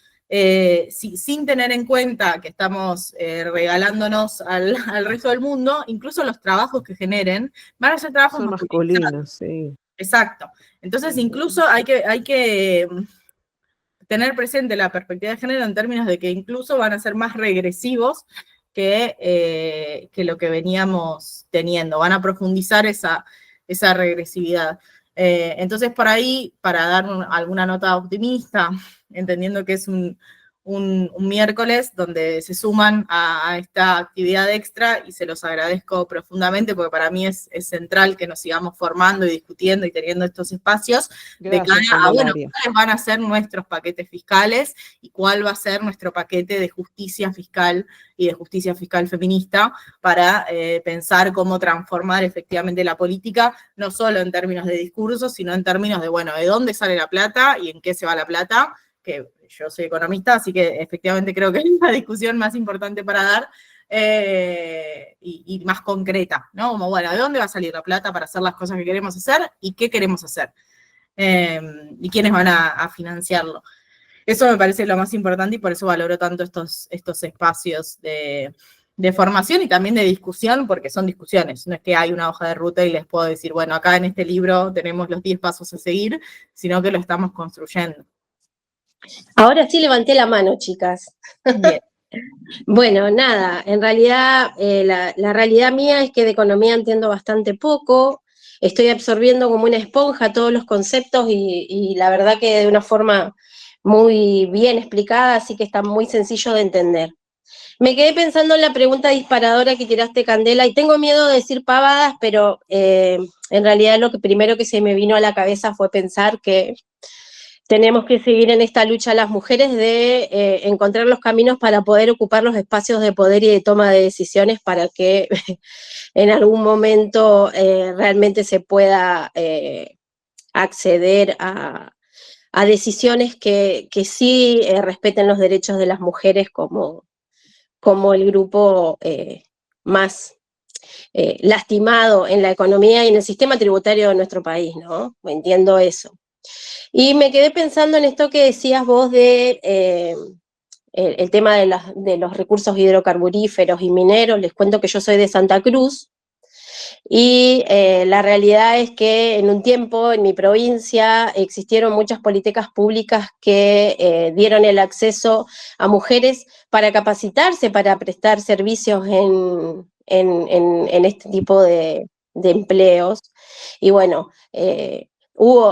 Speaker 2: sin tener en cuenta que estamos regalándonos al resto del mundo, incluso los trabajos que generen van a ser trabajos
Speaker 8: son masculinos, sí.
Speaker 2: Exacto. Entonces, incluso hay que tener presente la perspectiva de género en términos de que incluso van a ser más regresivos que lo que veníamos teniendo, van a profundizar esa regresividad. Entonces, por ahí, para dar alguna nota optimista, entendiendo que es un miércoles donde se suman a esta actividad extra, y se los agradezco profundamente porque para mí es central que nos sigamos formando y discutiendo y teniendo estos espacios.
Speaker 8: Gracias,
Speaker 2: de cara a, bueno,
Speaker 8: Candelaria.
Speaker 2: cuáles van a ser nuestros paquetes fiscales y cuál va a ser nuestro paquete de justicia fiscal y de justicia fiscal feminista para pensar cómo transformar efectivamente la política, no solo en términos de discursos, sino en términos de, bueno, de dónde sale la plata y en qué se va la plata, que yo soy economista, así que efectivamente creo que es la discusión más importante para dar y más concreta, ¿no? Como, bueno, ¿de dónde va a salir la plata para hacer las cosas que queremos hacer y qué queremos hacer? Y quiénes van a financiarlo. Eso me parece lo más importante y por eso valoro tanto estos espacios de formación y también de discusión, porque son discusiones, no es que hay una hoja de ruta y les puedo decir, bueno, acá en este libro tenemos los 10 pasos a seguir, sino que lo estamos construyendo.
Speaker 4: Ahora sí levanté la mano, chicas.
Speaker 2: Bien.
Speaker 4: Bueno, nada, en realidad la realidad mía es que de economía entiendo bastante poco, estoy absorbiendo como una esponja todos los conceptos y la verdad que de una forma muy bien explicada, así que está muy sencillo de entender. Me quedé pensando en la pregunta disparadora que tiraste, Candela, y tengo miedo de decir pavadas, pero en realidad lo que primero que se me vino a la cabeza fue pensar que tenemos que seguir en esta lucha las mujeres de encontrar los caminos para poder ocupar los espacios de poder y de toma de decisiones para que en algún momento realmente se pueda acceder a decisiones que sí respeten los derechos de las mujeres como el grupo más lastimado en la economía y en el sistema tributario de nuestro país, ¿no? Entiendo eso. Y me quedé pensando en esto que decías vos de el tema de los recursos hidrocarburíferos y mineros. Les cuento que yo soy de Santa Cruz, y la realidad es que en un tiempo en mi provincia existieron muchas políticas públicas que dieron el acceso a mujeres para capacitarse, para prestar servicios en este tipo de empleos. Y bueno,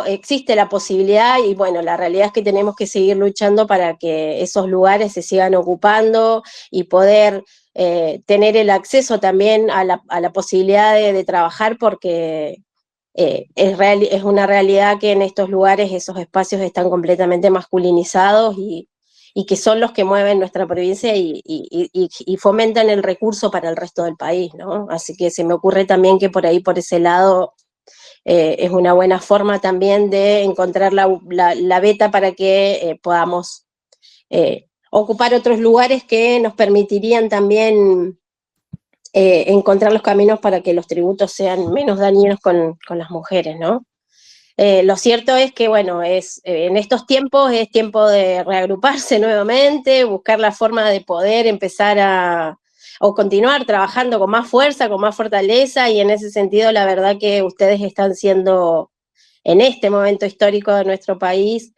Speaker 4: existe la posibilidad, y bueno, la realidad es que tenemos que seguir luchando para que esos lugares se sigan ocupando y poder tener el acceso también a la posibilidad de trabajar, porque es una realidad que en estos lugares esos espacios están completamente masculinizados y que son los que mueven nuestra provincia y fomentan el recurso para el resto del país, ¿no? Así que se me ocurre también que por ahí, por ese lado, es una buena forma también de encontrar la beta para que podamos ocupar otros lugares que nos permitirían también encontrar los caminos para que los tributos sean menos dañinos con las mujeres, ¿no? Lo cierto es que, bueno, en estos tiempos es tiempo de reagruparse nuevamente, buscar la forma de poder empezar o continuar trabajando con más fuerza, con más fortaleza, y en ese sentido la verdad que ustedes están siendo, en este momento histórico de nuestro país,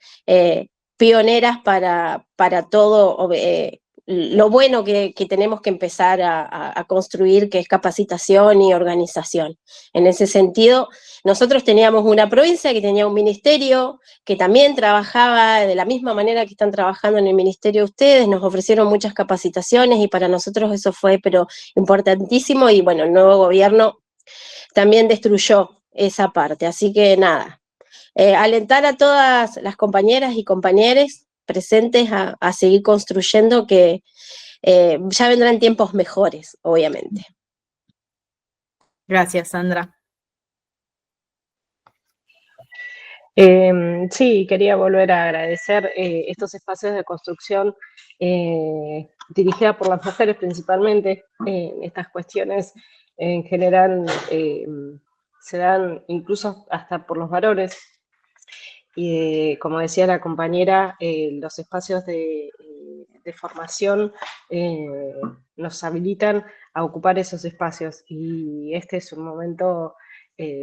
Speaker 4: pioneras para todo lo bueno que tenemos que empezar a construir, que es capacitación y organización. En ese sentido, nosotros teníamos una provincia que tenía un ministerio que también trabajaba de la misma manera que están trabajando en el ministerio ustedes. Nos ofrecieron muchas capacitaciones y para nosotros eso fue pero importantísimo, y bueno, el nuevo gobierno también destruyó esa parte. Así que nada, alentar a todas las compañeras y compañeros presentes a seguir construyendo, que ya vendrán tiempos mejores, obviamente.
Speaker 2: Gracias, Sandra.
Speaker 5: Sí, quería volver a agradecer estos espacios de construcción dirigida por las mujeres principalmente. Estas cuestiones en general se dan incluso hasta por los varones. Y como decía la compañera, los espacios de formación nos habilitan a ocupar esos espacios, y este es un momento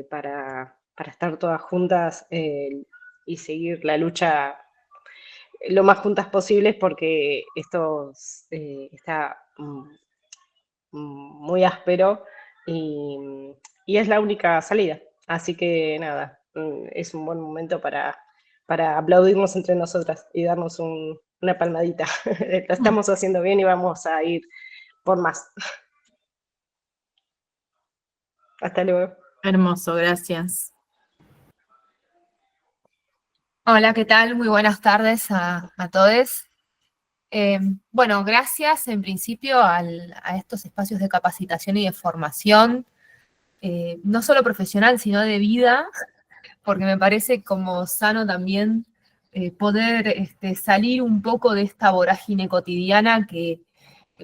Speaker 5: para estar todas juntas y seguir la lucha lo más juntas posibles, porque esto está muy áspero y es la única salida. Así que nada, es un buen momento para aplaudirnos entre nosotras y darnos una palmadita. Lo estamos haciendo bien y vamos a ir por más. Hasta luego.
Speaker 2: Hermoso, gracias.
Speaker 9: Hola, ¿qué tal? Muy buenas tardes a todos. Bueno, gracias en principio a estos espacios de capacitación y de formación, no solo profesional, sino de vida, porque me parece como sano también poder salir un poco de esta vorágine cotidiana que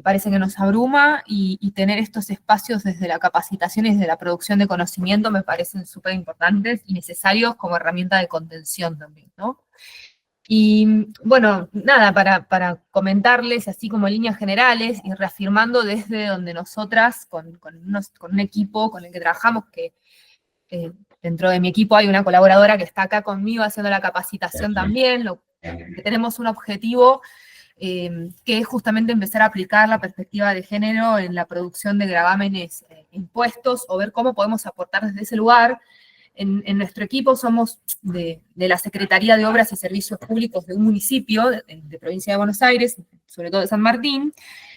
Speaker 9: parece que nos abruma, y tener estos espacios desde la capacitación y desde la producción de conocimiento me parecen súper importantes y necesarios como herramienta de contención también, ¿no? Y bueno, nada, para comentarles así como líneas generales y reafirmando desde donde nosotras, con un equipo con el que trabajamos, que dentro de mi equipo hay una colaboradora que está acá conmigo haciendo la capacitación también, que tenemos un objetivo que es justamente empezar a aplicar la perspectiva de género en la producción de gravámenes impuestos, o ver cómo podemos aportar desde ese lugar. En nuestro equipo somos de la Secretaría de Obras y Servicios Públicos de un municipio de provincia de Buenos Aires, sobre todo de San Martín,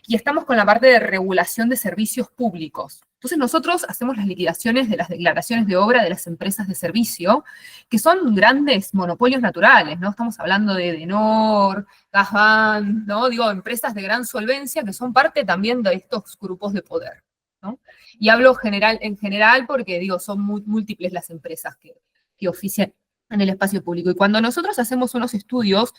Speaker 9: y estamos con la parte de regulación de servicios públicos. Entonces nosotros hacemos las liquidaciones de las declaraciones de obra de las empresas de servicio, que son grandes monopolios naturales, ¿no? Estamos hablando de Edenor, Gasban, ¿no? Digo, empresas de gran solvencia que son parte también de estos grupos de poder, ¿no? Y hablo en general porque, digo, son muy múltiples las empresas que ofician en el espacio público. Y cuando nosotros hacemos unos estudios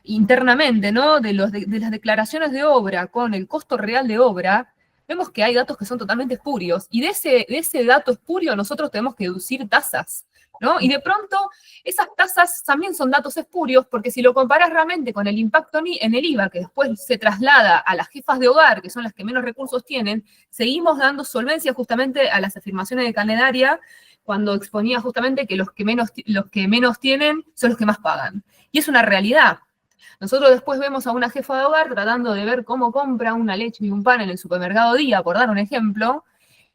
Speaker 9: internamente, ¿no? De las declaraciones de obra con el costo real de obra, vemos que hay datos que son totalmente espurios, y de ese dato espurio nosotros tenemos que deducir tasas, ¿no? Y de pronto esas tasas también son datos espurios, porque si lo comparas realmente con el impacto en el IVA, que después se traslada a las jefas de hogar, que son las que menos recursos tienen, seguimos dando solvencia justamente a las afirmaciones de Candelaria, cuando exponía justamente que los que menos tienen son los que más pagan. Y es una realidad. Nosotros después vemos a una jefa de hogar tratando de ver cómo compra una leche y un pan en el supermercado Día, por dar un ejemplo,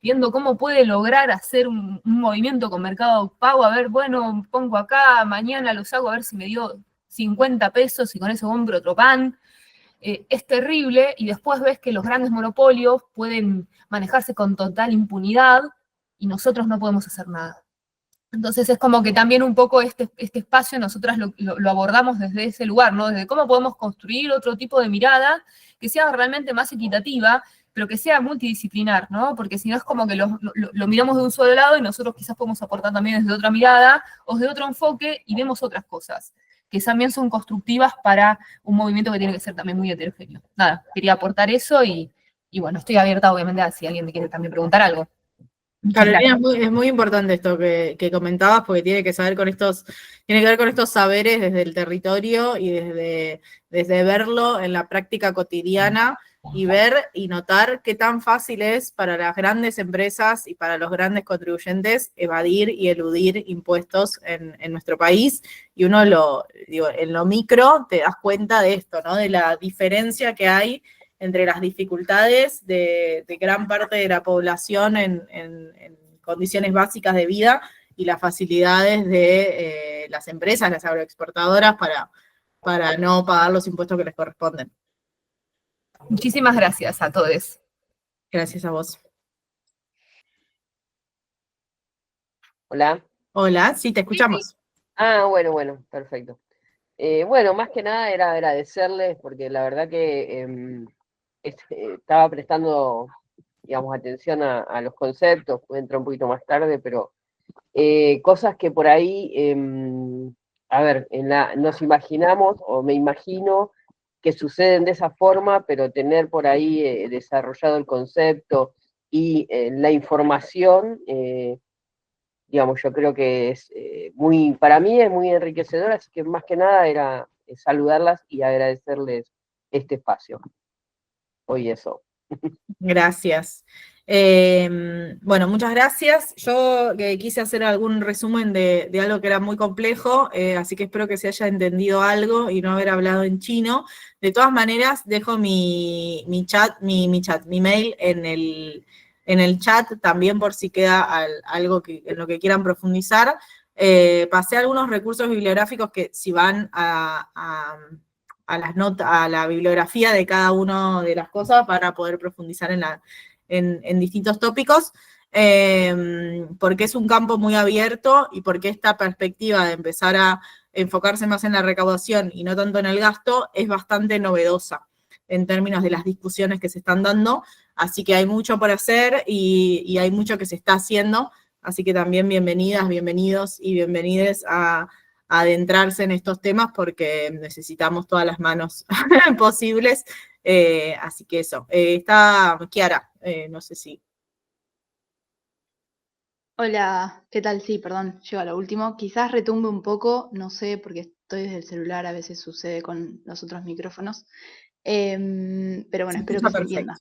Speaker 9: viendo cómo puede lograr hacer un movimiento con Mercado Pago, a ver, bueno, pongo acá, mañana los hago, a ver si me dio 50 pesos y con eso compro otro pan. Es terrible, y después ves que los grandes monopolios pueden manejarse con total impunidad y nosotros no podemos hacer nada. Entonces es como que también un poco este espacio nosotras lo abordamos desde ese lugar, ¿no? Desde cómo podemos construir otro tipo de mirada que sea realmente más equitativa, pero que sea multidisciplinar, ¿no? Porque si no es como que lo miramos de un solo lado y nosotros quizás podemos aportar también desde otra mirada o desde otro enfoque y vemos otras cosas que también son constructivas para un movimiento que tiene que ser también muy heterogéneo. Nada, quería aportar eso y bueno, estoy abierta obviamente a si alguien me quiere también preguntar algo.
Speaker 2: Carolina, es muy importante esto que comentabas, porque tiene que ver con estos saberes desde el territorio y desde verlo en la práctica cotidiana y ver y notar qué tan fácil es para las grandes empresas y para los grandes contribuyentes evadir y eludir impuestos en nuestro país. Y uno en lo micro te das cuenta de esto, ¿no? De la diferencia que hay entre las dificultades de gran parte de la población en condiciones básicas de vida y las facilidades de las empresas, las agroexportadoras, para no pagar los impuestos que les corresponden.
Speaker 9: Muchísimas gracias a todos.
Speaker 2: Gracias a vos.
Speaker 10: Hola.
Speaker 2: Hola, sí, te escuchamos.
Speaker 10: Ah, bueno, perfecto. Bueno, más que nada era agradecerles, porque la verdad que estaba prestando, digamos, atención a los conceptos, entrar un poquito más tarde, pero cosas que por ahí, a ver, nos imaginamos, o me imagino, que suceden de esa forma, pero tener por ahí desarrollado el concepto y la información, digamos, yo creo que es para mí es muy enriquecedora, así que más que nada era saludarlas y agradecerles este espacio. Hoy eso.
Speaker 2: Gracias. Bueno, muchas gracias. Yo quise hacer algún resumen de algo que era muy complejo, así que espero que se haya entendido algo y no haber hablado en chino. De todas maneras, dejo mi mail en el chat también por si queda algo en lo que quieran profundizar. Pasé algunos recursos bibliográficos que si van a las notas, a la bibliografía de cada una de las cosas para poder profundizar en distintos tópicos, porque es un campo muy abierto y porque esta perspectiva de empezar a enfocarse más en la recaudación y no tanto en el gasto es bastante novedosa en términos de las discusiones que se están dando, así que hay mucho por hacer y hay mucho que se está haciendo, así que también bienvenidas, bienvenidos y bienvenides a adentrarse en estos temas porque necesitamos todas las manos posibles, así que eso. Está Kiara, no sé si.
Speaker 11: Hola, ¿qué tal? Sí, perdón, llego a lo último. Quizás retumbe un poco, no sé, porque estoy desde el celular, a veces sucede con los otros micrófonos. Pero bueno, espero que se entienda.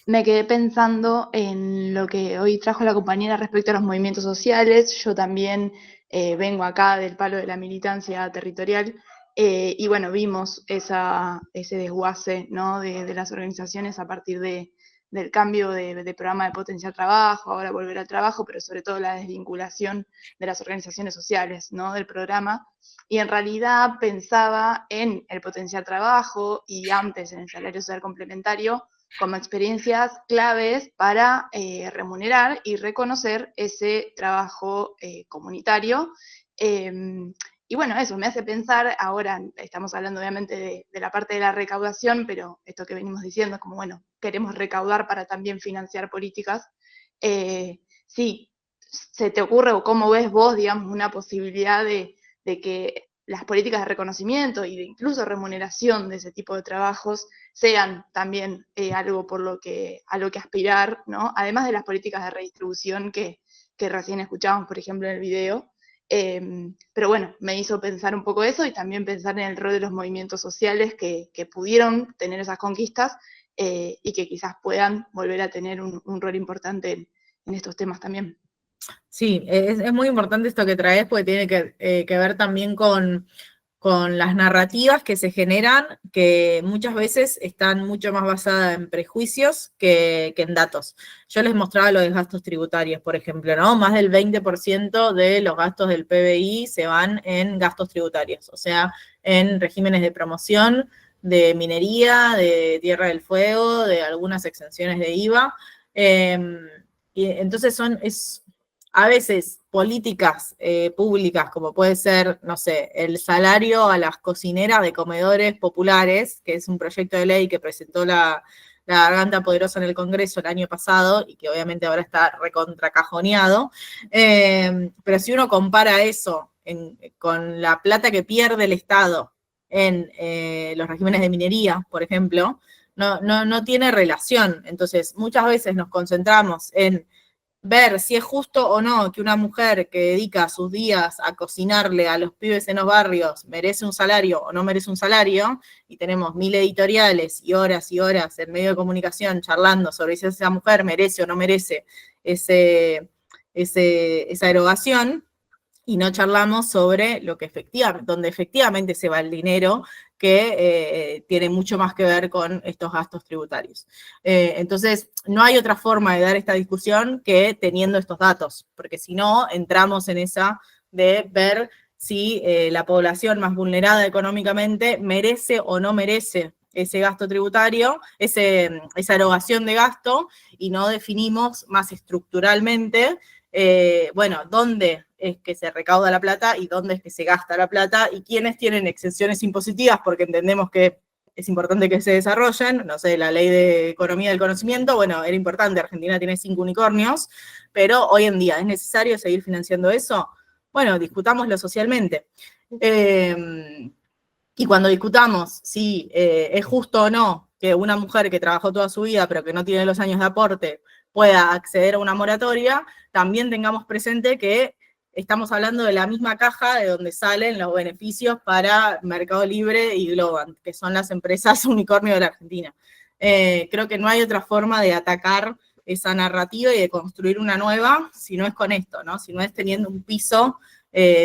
Speaker 11: Me quedé pensando en lo que hoy trajo la compañera respecto a los movimientos sociales. Yo también vengo acá del palo de la militancia territorial y bueno, vimos ese desguace, ¿no? de las organizaciones a partir del cambio de programa de potenciar trabajo, ahora volver al trabajo, pero sobre todo la desvinculación de las organizaciones sociales, ¿no? del programa. Y en realidad pensaba en el potenciar trabajo y antes en el salario social complementario como experiencias claves para remunerar y reconocer ese trabajo comunitario. Y bueno, eso me hace pensar, ahora estamos hablando obviamente de la parte de la recaudación, pero esto que venimos diciendo, como bueno, queremos recaudar para también financiar políticas. Sí, ¿se te ocurre o cómo ves vos, digamos, una posibilidad de que las políticas de reconocimiento y de incluso remuneración de ese tipo de trabajos sean también algo a lo que aspirar, ¿no? Además de las políticas de redistribución que recién escuchábamos, por ejemplo, en el video. Pero bueno, me hizo pensar un poco eso y también pensar en el rol de los movimientos sociales que pudieron tener esas conquistas y que quizás puedan volver a tener un rol importante en estos temas también.
Speaker 2: Sí, es muy importante esto que traes porque tiene que ver también con las narrativas que se generan, que muchas veces están mucho más basadas en prejuicios que en datos. Yo les mostraba lo de gastos tributarios, por ejemplo, ¿no? Más del 20% de los gastos del PBI se van en gastos tributarios, o sea, en regímenes de promoción, de minería, de Tierra del Fuego, de algunas exenciones de IVA. Y entonces a veces políticas públicas, como puede ser, no sé, el salario a las cocineras de comedores populares, que es un proyecto de ley que presentó la Garganta Poderosa en el Congreso el año pasado, y que obviamente ahora está recontracajoneado, pero si uno compara eso con la plata que pierde el Estado en los regímenes de minería, por ejemplo, no tiene relación. Entonces, muchas veces nos concentramos en ver si es justo o no que una mujer que dedica sus días a cocinarle a los pibes en los barrios merece un salario o no merece un salario, y tenemos 1000 editoriales y horas en medio de comunicación charlando sobre si esa mujer merece o no merece esa erogación, y no charlamos sobre lo que donde efectivamente se va el dinero, que tiene mucho más que ver con estos gastos tributarios. Entonces, no hay otra forma de dar esta discusión que teniendo estos datos, porque si no, entramos en esa de ver si la población más vulnerada económicamente merece o no merece ese gasto tributario, esa erogación de gasto, y no definimos más estructuralmente dónde es que se recauda la plata y dónde es que se gasta la plata y quiénes tienen exenciones impositivas, porque entendemos que es importante que se desarrollen, no sé, la ley de economía del conocimiento, bueno, era importante, Argentina tiene 5 unicornios, pero hoy en día, ¿es necesario seguir financiando eso? Bueno, discutámoslo socialmente. Y cuando discutamos si es justo o no que una mujer que trabajó toda su vida pero que no tiene los años de aporte pueda acceder a una moratoria, también tengamos presente que estamos hablando de la misma caja de donde salen los beneficios para Mercado Libre y Globant, que son las empresas unicornio de la Argentina. Creo que no hay otra forma de atacar esa narrativa y de construir una nueva si no es con esto, ¿no? Si no es teniendo un piso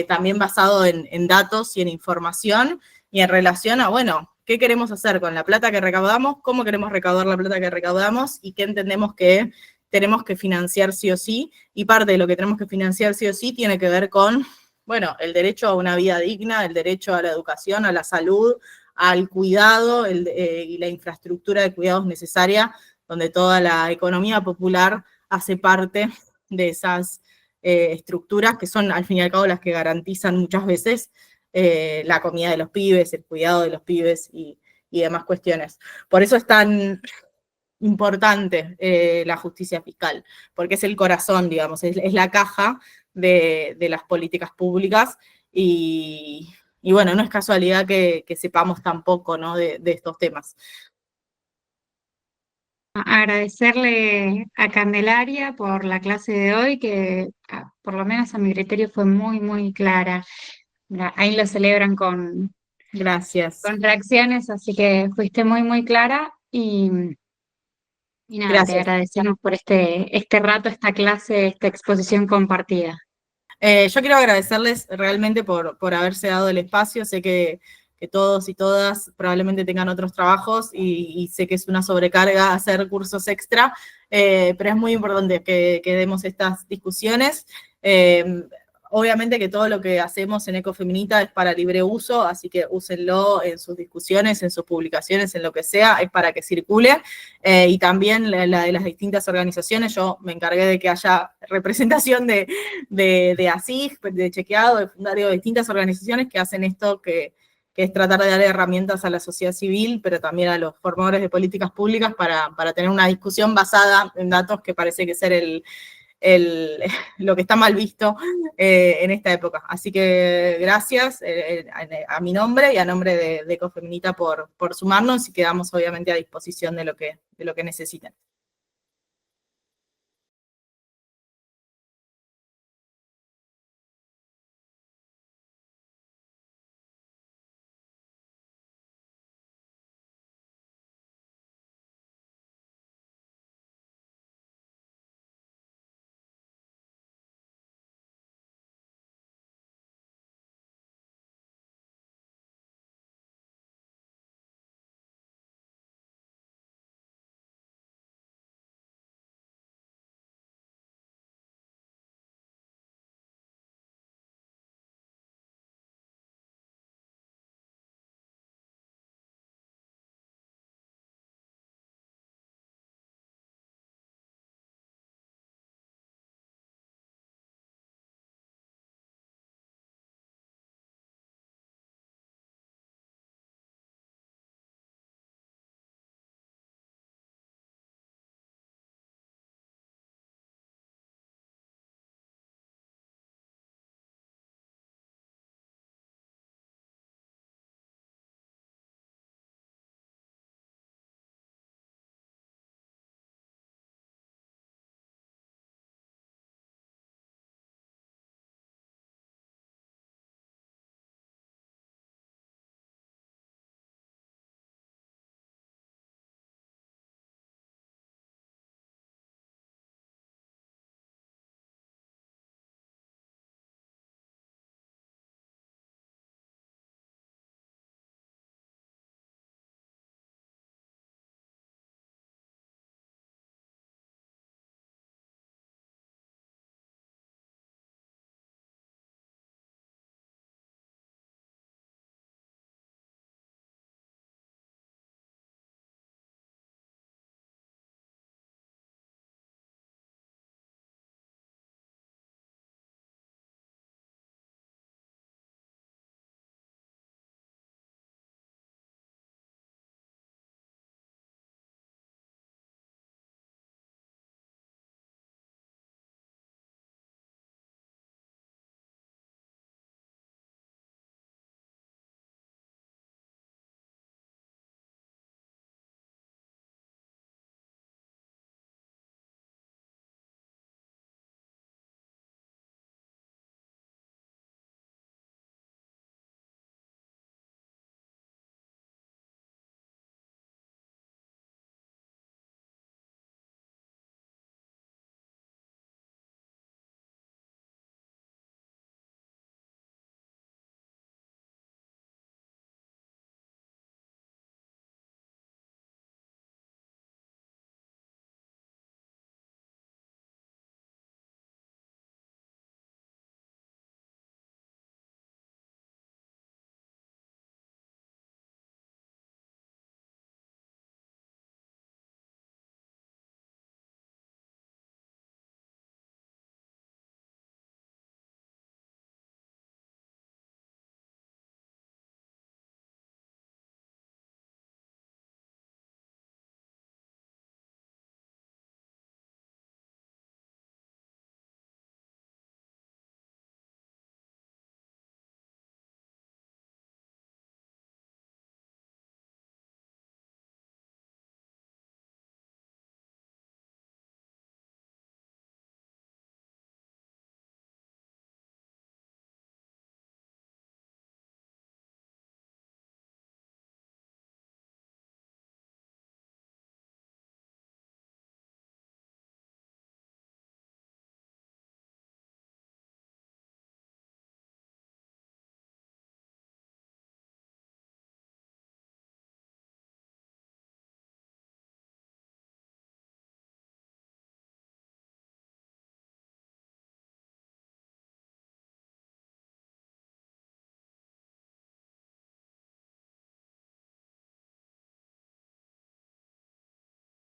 Speaker 2: también basado en datos y en información y en relación a, bueno, ¿qué queremos hacer con la plata que recaudamos? ¿Cómo queremos recaudar la plata que recaudamos? ¿Y qué entendemos que tenemos que financiar sí o sí? Y parte de lo que tenemos que financiar sí o sí tiene que ver con, bueno, el derecho a una vida digna, el derecho a la educación, a la salud, al cuidado y la infraestructura de cuidados necesaria, donde toda la economía popular hace parte de esas estructuras que son, al fin y al cabo, las que garantizan muchas veces la comida de los pibes, el cuidado de los pibes y demás cuestiones. Por eso es tan importante la justicia fiscal, porque es el corazón, digamos, es la caja de las políticas públicas y bueno, no es casualidad que sepamos tan poco, ¿no? de estos temas.
Speaker 3: Agradecerle a Candelaria por la clase de hoy, que por lo menos a mi criterio fue muy, muy clara. Mira, ahí lo celebran
Speaker 2: Gracias.
Speaker 3: con reacciones, así que fuiste muy, muy clara y nada,
Speaker 2: Gracias.
Speaker 3: te agradecemos por este rato, esta clase, esta exposición compartida.
Speaker 2: Yo quiero agradecerles realmente por haberse dado el espacio. Sé que todos y todas probablemente tengan otros trabajos y sé que es una sobrecarga hacer cursos extra, pero es muy importante que demos estas discusiones. Obviamente que todo lo que hacemos en Ecofeminita es para libre uso, así que úsenlo en sus discusiones, en sus publicaciones, en lo que sea, es para que circule. Y también la de las distintas organizaciones, yo me encargué de que haya representación de ASIG, de Chequeado, de Fundario, de distintas organizaciones que hacen esto, que es tratar de dar herramientas a la sociedad civil, pero también a los formadores de políticas públicas para tener una discusión basada en datos, que parece que ser lo que está mal visto en esta época. Así que gracias a mi nombre y a nombre de Ecofeminita por sumarnos, y quedamos obviamente a disposición de lo que necesiten.